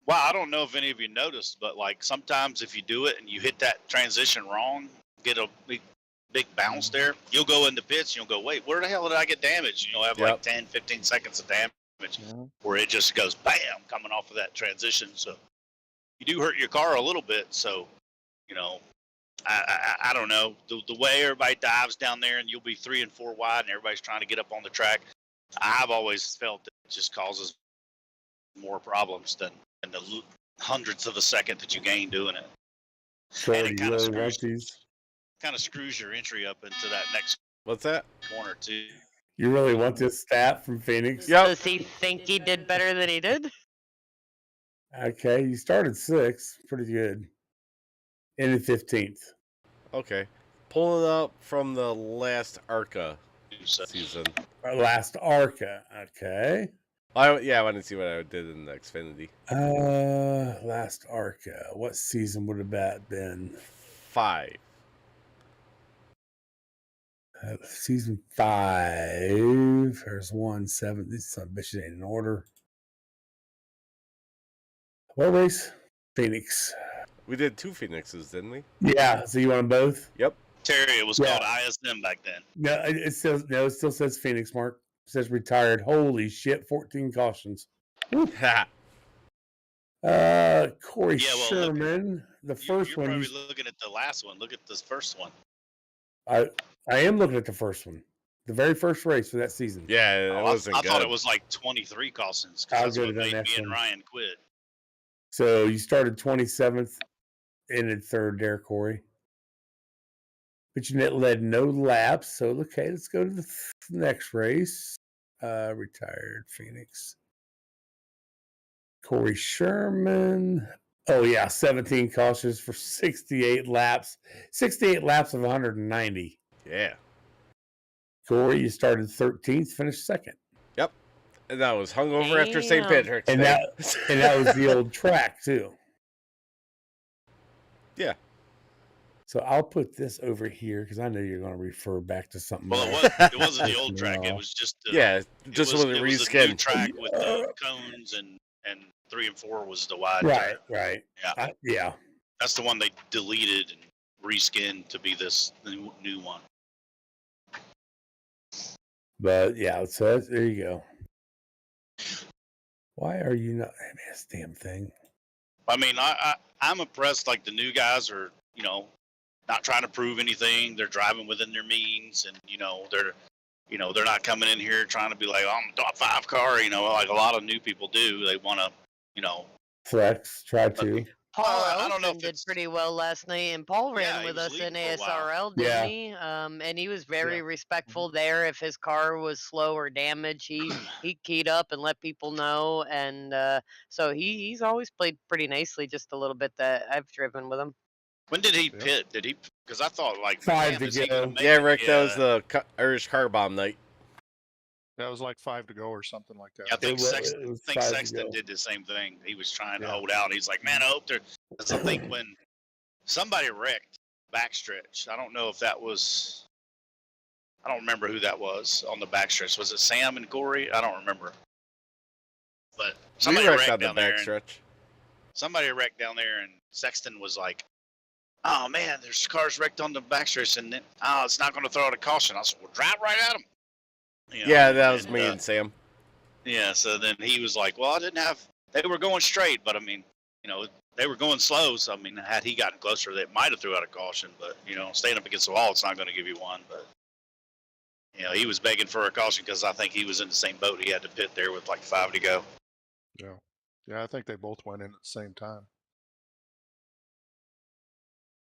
Well, I don't know if any of you noticed, but like sometimes if you do it and you hit that transition wrong, get a big bounce there, you'll go into pits and you'll go, wait, where the hell did I get damaged? And you'll have like 10, 15 seconds of damage where it just goes bam coming off of that transition. So you do hurt your car a little bit. So, I don't know. The way everybody dives down there and you'll be 3 and 4 wide and everybody's trying to get up on the track, I've always felt that it just causes more problems than the hundredths of a second that you gain doing it. And it kind of screws your entry up into that next What's that? corner too. You really want this stat from Phoenix? Yep. Does he think he did better than he did? Okay, you started 6th. Pretty good. Ended 15th. Okay. Pull it up from the last ARCA season. Last ARCA. Okay. I want to see what I did in the Xfinity. Last ARCA. What season would have that been? 5. Season 5. There's 1, 7. These son of bitches ain't in order. What race? Phoenix. We did 2 Phoenixes, didn't we? Yeah. So you want them both? Yep. Terry, it was called ISM back then. No, it still says Phoenix. Mark, it says retired. Holy shit! 14 cautions. Corey Sherman, the first You're one. probably looking at the last one. Look at this first one. I am looking at the first one, the very first race for that season. Yeah, I thought it was like 23 cautions because that's what made me and Ryan quit. So you started 27th, ended 3rd there, Corey. But you led no laps. So okay, let's go to the next race. Retired Phoenix. Corey Sherman. Oh yeah, 17 cautions for 68 laps. 68 laps of 190. Yeah. Corey, you started 13th, finished 2nd. Yep. And that was hungover after St. Patrick's and Day. that was the old track too. Yeah. So I'll put this over here because I know you're going to refer back to something. Well, else. it wasn't the old track. It was just with a reskin track with the cones and 3 and 4 was the wide. Right, track. right. Yeah, yeah. That's the one they deleted and reskinned to be this new one. But yeah, so there you go. Why are you not? I mean, this damn thing. I mean, I'm impressed. Like the new guys are, not trying to prove anything. They're driving within their means, and they're not coming in here trying to be like, oh, I'm a top 5 car. Like a lot of new people do. They want to, flex. Try to. Paul I don't know if did pretty well last night, and Paul ran with us in ASRL, didn't he? And he was very respectful there. If his car was slow or damaged, he keyed up and let people know. And so he's always played pretty nicely. Just a little bit that I've driven with him. When did he pit? Did he? Because I thought like 5 to go. Yeah, Rick, that was the Irish car bomb night. That was like 5 to go or something like that. I think Sexton did the same thing. He was trying to hold out. He's like, man, I hope there. Because I think when somebody wrecked backstretch, I don't know if that was. I don't remember who that was on the backstretch. Was it Sam and Corey? I don't remember. But somebody wrecked on the backstretch. Somebody wrecked down there, and Sexton was like, "Oh man, there's cars wrecked on the backstretch, and then it's not going to throw out a caution." I said, "Well, drive right at them." Yeah, that was me and Sam. Yeah, so then he was like, well, they were going straight, but I mean, they were going slow. So, I mean, had he gotten closer, they might have threw out a caution, but, staying up against the wall, it's not going to give you one. But, he was begging for a caution because I think he was in the same boat. He had to pit there with like 5 to go. Yeah. Yeah, I think they both went in at the same time.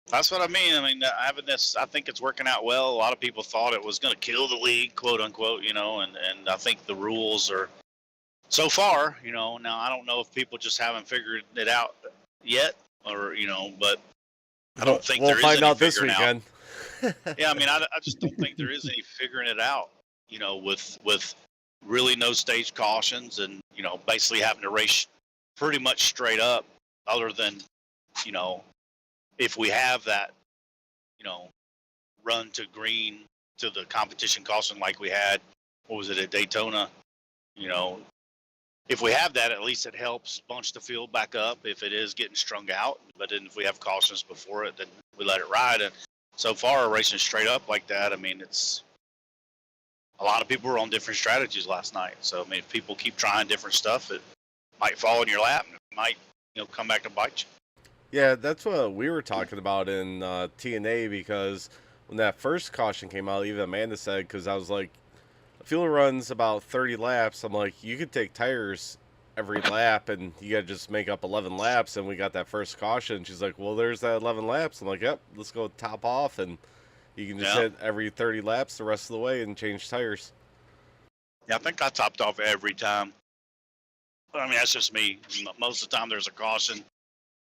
That's what I mean. I mean, having this, I think it's working out well. A lot of people thought it was going to kill the league, quote unquote, and I think the rules are so far, now I don't know if people just haven't figured it out yet or, but I don't think we'll there is find any out this figuring weekend. Yeah, I mean, I just don't think there is any figuring it out, with really no stage cautions and, basically having to race pretty much straight up other than, if we have that, run to green to the competition caution like we had, what was it, at Daytona, if we have that, at least it helps bunch the field back up if it is getting strung out. But then if we have cautions before it, then we let it ride. And so far, racing straight up like that, I mean, it's a lot of people were on different strategies last night. So, I mean, if people keep trying different stuff, it might fall in your lap and it might, come back to bite you. Yeah, that's what we were talking about in T&A, because when that first caution came out, even Amanda said, because I was like, fuel runs about 30 laps. I'm like, you could take tires every lap and you got to just make up 11 laps. And we got that first caution. She's like, well, there's that 11 laps. I'm like, yep, let's go top off. And you can just hit every 30 laps the rest of the way and change tires. Yeah, I think I topped off every time. I mean, that's just me. Most of the time, there's a caution.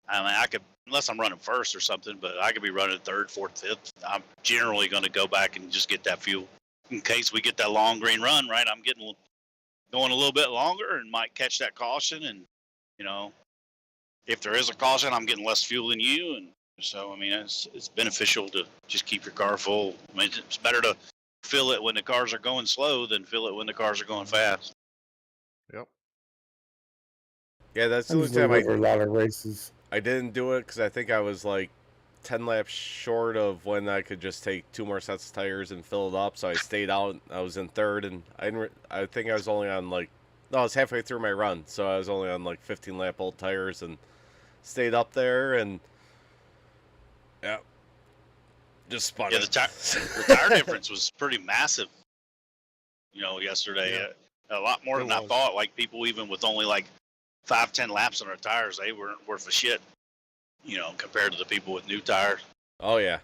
I mean, I could, unless I'm running first or something, but I could be running third, fourth, fifth. I'm generally going to go back and just get that fuel in case we get that long green run. Right, I'm going a little bit longer and might catch that caution. And you know, if there is a caution, I'm getting less fuel than you, and so I mean, it's beneficial to just keep your car full. I mean, it's better to fill it when the cars are going slow than fill it when the cars are going fast. Yep. Yeah, that's the I'm only just time over a lot of races. I didn't do it because I think I was like 10 laps short of when I could just take 2 more sets of tires and fill it up. So I stayed out. I was in third, and I think I was only on like, no, I was halfway through my run, so I was only on like 15 lap old tires and stayed up there, and yeah, just spun Yeah, it. the tire difference was pretty massive. You know, yesterday, a lot more than I thought. Like people even with only like 5-10 laps on their tires, they weren't worth a shit. You know, compared to the people with new tires. Oh yeah,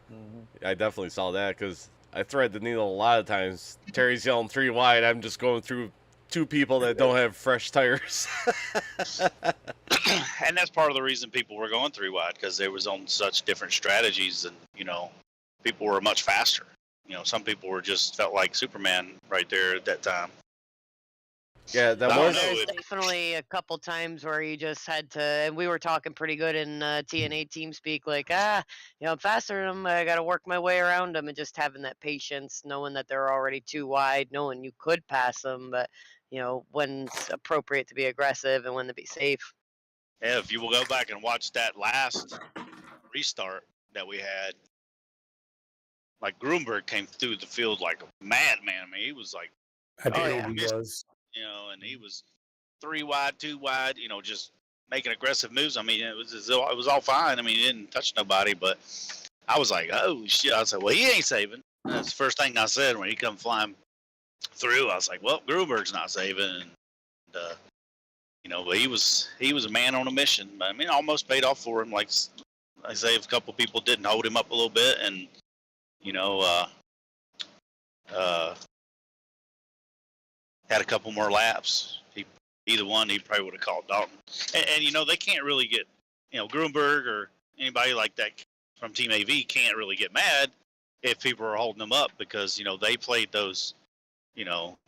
I definitely saw that because I thread the needle a lot of times. Terry's yelling 3 wide. I'm just going through 2 people that don't have fresh tires. And that's part of the reason people were going 3 wide, because they was on such different strategies, and you know, people were much faster. You know, some people were just felt like Superman right there at that time. Yeah, that was. There's definitely a couple times where you just had to, and we were talking pretty good in T&A team speak, like, you know, I'm faster than them, I got to work my way around them, and just having that patience, knowing that they're already too wide, knowing you could pass them, but, you know, when's appropriate to be aggressive and when to be safe. Yeah, if you will go back and watch that last restart that we had, like Grunberg came through the field like a madman. I mean, he was like, I think he was. You know, and he was 3 wide, 2 wide, you know, just making aggressive moves. I mean, it was all fine. I mean, he didn't touch nobody, but I was like, oh shit. I said, well, he ain't saving. And that's the first thing I said when he come flying through. I was like, well, Grunberg's not saving. And you know, but he was a man on a mission. But I mean, it almost paid off for him. Like I say, if a couple people didn't hold him up a little bit, and you know, had a couple more laps, he probably would have caught Dalton. And you know, they can't really get, you know, Grunberg or anybody like that from Team AV can't really get mad if people are holding them up, because you know they played those, you know,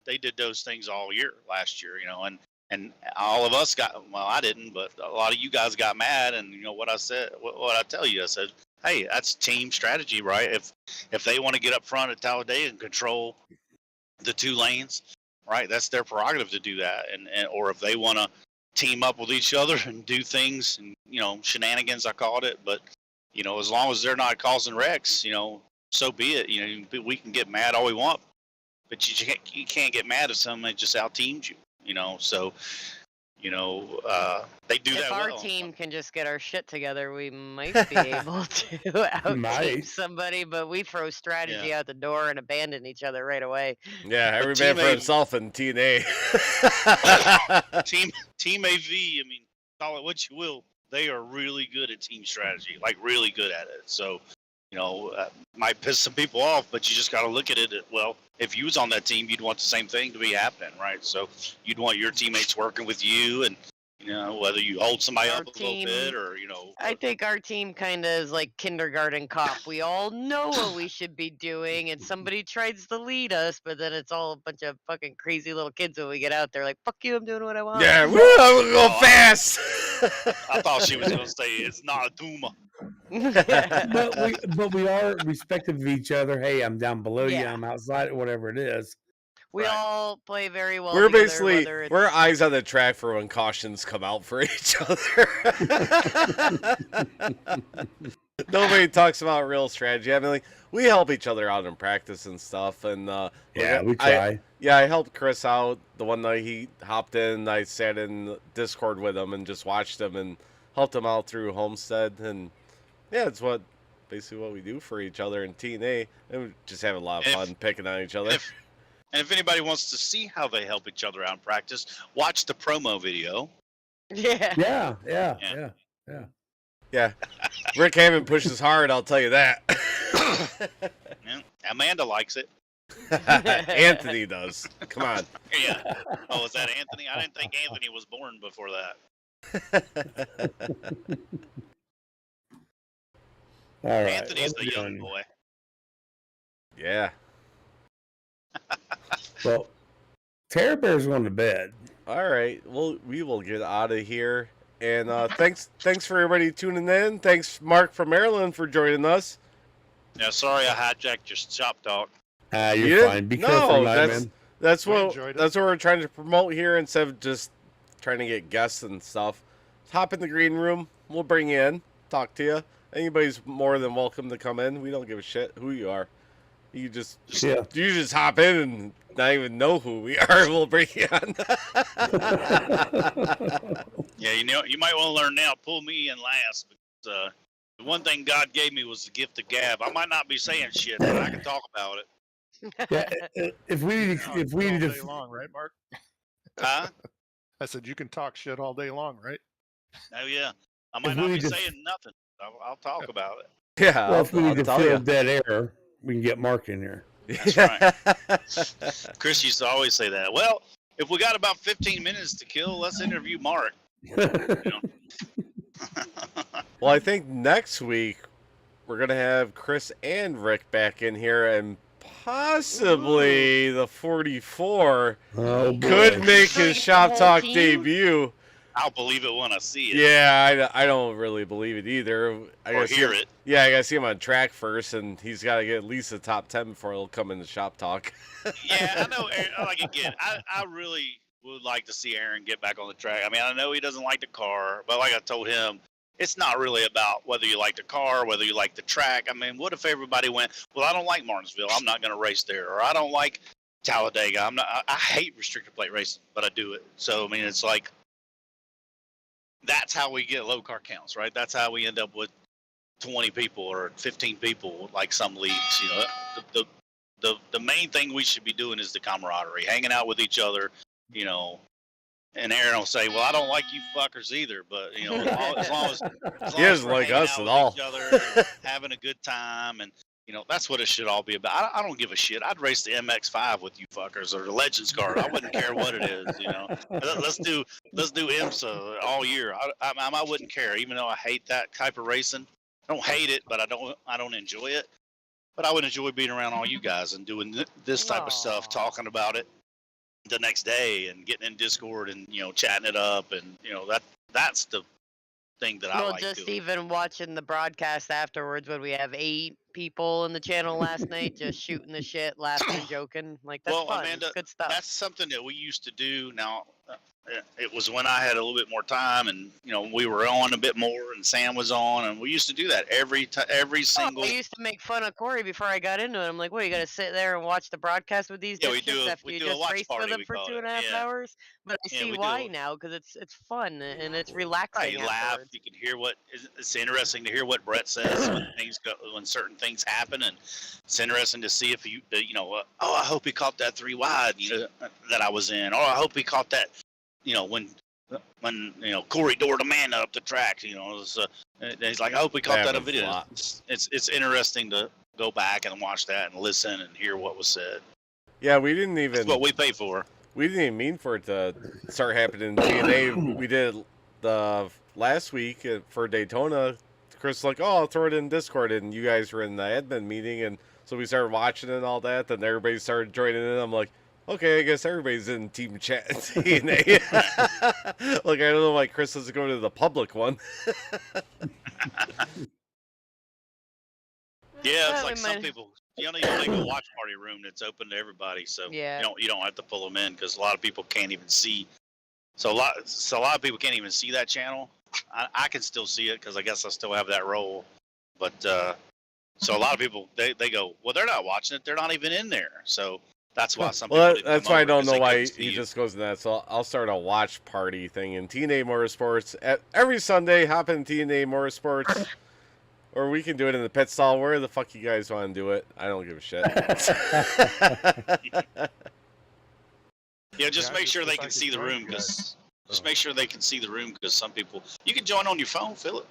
they did those things all year last year, you know, and all of us got, well, I didn't, but a lot of you guys got mad. And you know what I said, what I tell you, I said, hey, that's team strategy, right? If they want to get up front at Talladega and control the 2 lanes, right, that's their prerogative to do that. And or if they want to team up with each other and do things, and you know, shenanigans, I called it, but you know, as long as they're not causing wrecks, you know, so be it. You know, we can get mad all we want, but you can't get mad if somebody just out teamed you, you know. So you know, they do that If well. our team can just get our shit together, we might be able to out-team somebody, but we throw strategy out the door and abandon each other right away. Yeah, every man for himself in T&A. Team AV, I mean, call it what you will, they are really good at team strategy, like really good at it. So, you know, might piss some people off, but you just got to look at it. Well, if you was on that team, you'd want the same thing to be happening, right? So you'd want your teammates working with you, and you know, whether you hold somebody up a little bit or, you know. I think our team kind of is like kindergarten cop. We all know what we should be doing, and somebody tries to lead us, but then it's all a bunch of fucking crazy little kids when we get out there like, fuck you, I'm doing what I want. Yeah, I'm gonna go fast. I thought she was gonna say it's not a Duma. but we are respective of each other. Hey, I'm down below you, I'm outside, whatever it is. We all play very well. We're together, basically whether we're eyes on the track for when cautions come out for each other. Nobody talks about real strategy. I mean, like, we help each other out in practice and stuff, and we try. I helped Chris out the one night he hopped in. I sat in Discord with him and just watched him and helped him out through Homestead, and yeah, it's basically what we do for each other in T&A, and we just have a lot of fun picking on each other. And if anybody wants to see how they help each other out in practice, watch the promo video. Yeah. Rick Hammond pushes hard, I'll tell you that. Yeah, Amanda likes it. Anthony does. Come on. Yeah. Oh, was that Anthony? I didn't think Anthony was born before that. All right. Anthony's the young boy. Yeah. Well, Terror Bear's going to bed. All right. Well, we will get out of here. And thanks for everybody tuning in. Thanks, Mark from Maryland, for joining us. Yeah, sorry I hijacked your shop talk. You're fine. Be careful, man. That's what we're trying to promote here instead of just trying to get guests and stuff. Hop in the green room. We'll bring you in, talk to you. Anybody's more than welcome to come in. We don't give a shit who you are. You just hop in and not even know who we are. We'll bring you on. Yeah, you might want to learn now. Pull me in last. Because, the one thing God gave me was the gift of gab. I might not be saying shit, but I can talk about it. Yeah, if we need all to day long, right, Mark? Huh? I said you can talk shit all day long, right? Oh yeah, I might not be saying nothing. I'll talk about it. Yeah. Well, if we need to fill dead air, we can get Mark in here. That's right. Chris used to always say that. Well, if we got about 15 minutes to kill, let's interview Mark. Well, I think next week we're gonna have Chris and Rick back in here, and possibly the 44 could make his Shop Talk debut. I'll believe it when I see it. Yeah, I don't really believe it either. I Or gotta hear it. Yeah, I gotta see him on track first, and he's got to get at least the top 10 before he'll come into Shop Talk. Yeah, I know. Like again, I really would like to see Aaron get back on the track. I mean, I know he doesn't like the car, but like I told him, it's not really about whether you like the car, whether you like the track. I mean, what if everybody went, well, I don't like Martinsville, I'm not going to race there, or I don't like Talladega, I hate restrictor plate racing, but I do it. So I mean, it's like that's how we get low car counts, right? That's how we end up with 20 people or 15 people, like some leagues. You know, the main thing we should be doing is the camaraderie, hanging out with each other. You know, and Aaron will say, "Well, I don't like you fuckers either," but you know, as long as he doesn't we're like hanging us out at with all. each other and having a good time, and you know, that's what it should all be about. I don't give a shit. I'd race the MX-5 with you fuckers or the Legends car. I wouldn't care what it is. You know, let's do IMSA all year. I wouldn't care, even though I hate that type of racing. I don't hate it, but I don't enjoy it. But I would enjoy being around all you guys and doing this type of stuff, talking about it the next day and getting in Discord and, you know, chatting it up. And, you know, that's the thing that I like just doing. even watching the broadcast afterwards when we have 8 people in the channel last night, just shooting the shit, laughing and joking. Like, that's fun. Amanda, it's good stuff. That's something that we used to do. Now, it was when I had a little bit more time and, you know, we were on a bit more and Sam was on, and we used to do that every single. I used to make fun of Corey before I got into it. I'm like, what, you got to sit there and watch the broadcast with these dipshits after you just raced with them for 2.5 hours? But I see why now, because it's fun and it's relaxing. Right, you laugh. You can hear it's interesting to hear what Brett says when certain things happen, and it's interesting to see if you know, I hope he caught that 3 wide, you know, that I was in, or I hope he caught that, you know, when you know Corey doored Amanda up the track, you know, it was, he's like, I hope he caught that on video. It's interesting to go back and watch that and listen and hear what was said. Yeah, we didn't even. That's what we pay for. We didn't even mean for it to start happening in T&A. We did the last week for Daytona. Chris was like, oh, I'll throw it in Discord, and you guys were in the admin meeting, and so we started watching it and all that. Then everybody started joining in. I'm like, okay, I guess everybody's in team chat and T&A. Like, I don't know why Chris doesn't go to the public one. Yeah, it's like some people. You don't even make a watch party room that's open to everybody, so yeah. you don't have to pull them in because a lot of people can't even see. So a lot of people can't even see that channel. I can still see it because I guess I still have that role, but so a lot of people they go, well, they're not watching it, they're not even in there. So that's why some. Well, people that's why I don't know why he just goes in that. So I'll start a watch party thing in T&A Motorsports every Sunday. Hop in T&A Motorsports. Or we can do it in the pit stall. Where the fuck you guys want to do it? I don't give a shit. Yeah, just make sure they can see the room because some people. You can join on your phone, Philip.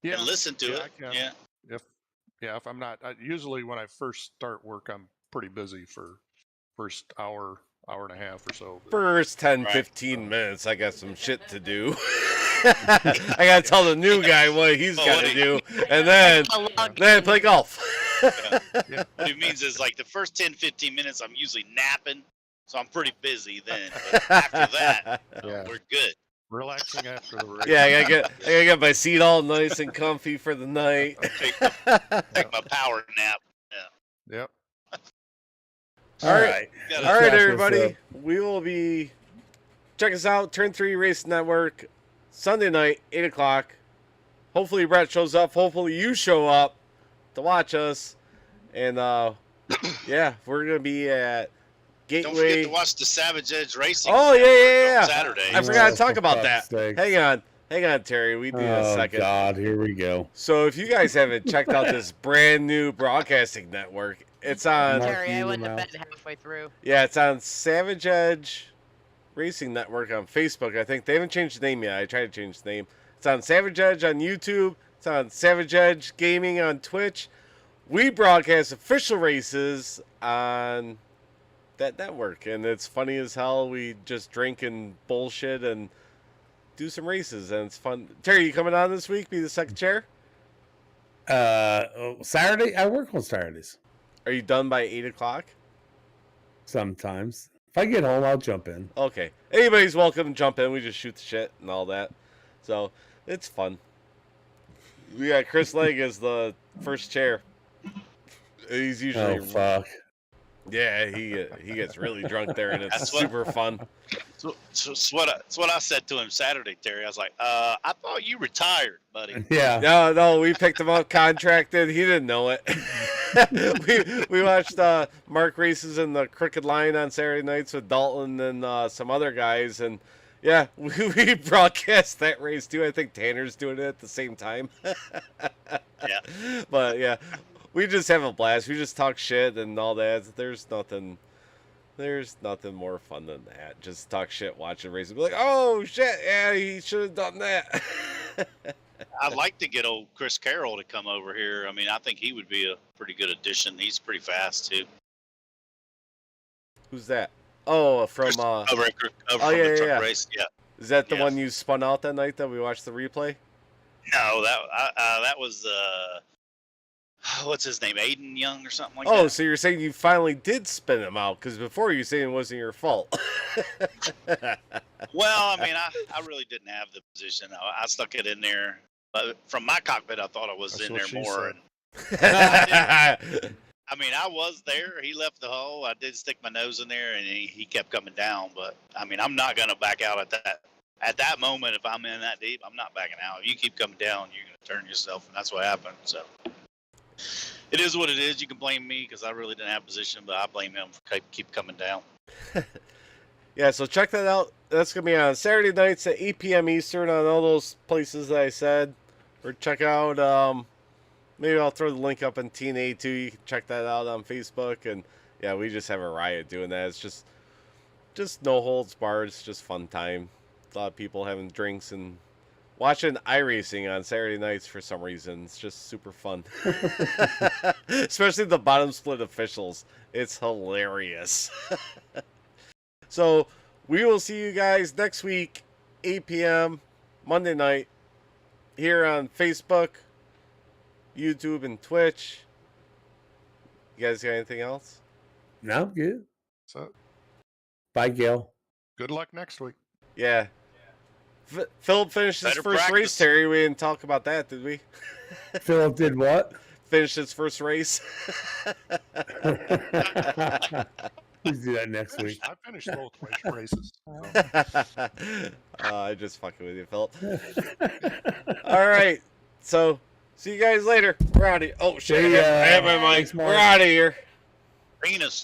And listen to it. If I'm not, usually when I first start work, I'm pretty busy for first hour and a half or so. First 10, 15 minutes, I got some shit to do. I gotta tell the new guy what he's gotta do, and then play golf. What he means is like the first 10, 15 minutes, I'm usually napping, so I'm pretty busy then. But after that, we're good. Relaxing after the race. Yeah, I gotta get my seat all nice and comfy for the night. Take my power nap. Yeah. Yep. All right, everybody. We will be check us out. Turn 3 Race Network Sunday night, 8 o'clock. Hopefully Brett shows up. Hopefully you show up to watch us. And yeah, we're gonna be at Gateway. Don't forget to watch the Savage Edge Racing. Oh yeah. On Saturday. I forgot to talk about that. Hang on, Terry. We need a second. Oh God, here we go. So if you guys haven't checked out this brand new broadcasting network, it's on. Terry, I went to bed halfway through. Yeah, it's on Savage Edge Racing Network on Facebook. I think they haven't changed the name yet. I tried to change the name. It's on Savage Edge on YouTube. It's on Savage Edge Gaming on Twitch. We broadcast official races on that network, and it's funny as hell. We just drink and bullshit and do some races, and it's fun. Terry, you coming on this week? Be the second chair? Saturday? I work on Saturdays. Are you done by 8 o'clock? Sometimes. If I get home, I'll jump in. Okay. Anybody's welcome to jump in. We just shoot the shit and all that. So, it's fun. We got Chris Legg as the first chair. He's usually... Oh, fuck. Yeah, he gets really drunk there, and it's super fun. So it's what I said to him Saturday, Terry. I was like, I thought you retired, buddy. Yeah. No, we picked him up contracted. He didn't know it. we watched Mark races in the Crooked Line on Saturday nights with Dalton and some other guys, and yeah, we broadcast that race too. I think Tanner's doing it at the same time. Yeah. But yeah, we just have a blast. We just talk shit and all that. There's nothing more fun than that. Just talk shit, watch a race, and be like, oh shit, yeah, he should have done that. I'd like to get old Chris Carroll to come over here. I mean, I think he would be a pretty good addition. He's pretty fast too. Who's that? Oh, from over from the truck race. Yeah. Is that the one you spun out that night that we watched the replay? No, that was what's his name, Aiden Young or something like that. Oh, so you're saying you finally did spin him out, because before you were saying it wasn't your fault. Well, I mean, I really didn't have the position. I stuck it in there. But from my cockpit, I thought I was in there more. And I mean, I was there. He left the hole. I did stick my nose in there, and he kept coming down. But, I mean, I'm not going to back out at that moment. If I'm in that deep, I'm not backing out. If you keep coming down, you're going to turn yourself, and that's what happened. So it is what it is. You can blame me because I really didn't have position, but I blame him for keep coming down. Yeah, so check that out. That's going to be on Saturday nights at 8 p.m. Eastern on all those places that I said. Or check out, maybe I'll throw the link up in T&A too. You can check that out on Facebook. And yeah, we just have a riot doing that. It's just no holds barred. It's just fun time. A lot of people having drinks and watching iRacing on Saturday nights for some reason. It's just super fun. Especially the bottom split officials. It's hilarious. So we will see you guys next week, 8 p.m. Monday night, here on Facebook, YouTube, and Twitch. You guys got anything else? No, I'm good. So, bye, Gail. Good luck next week. Yeah. Philip finished his first race, Terry. We didn't talk about that, did we? Philip did what? Finished his first race. Please do that next week. I finished both races. I just fucking with you, Philip. All right. So, see you guys later. We're out of here. Oh, shit. I have my mic. We're out of here. Venus.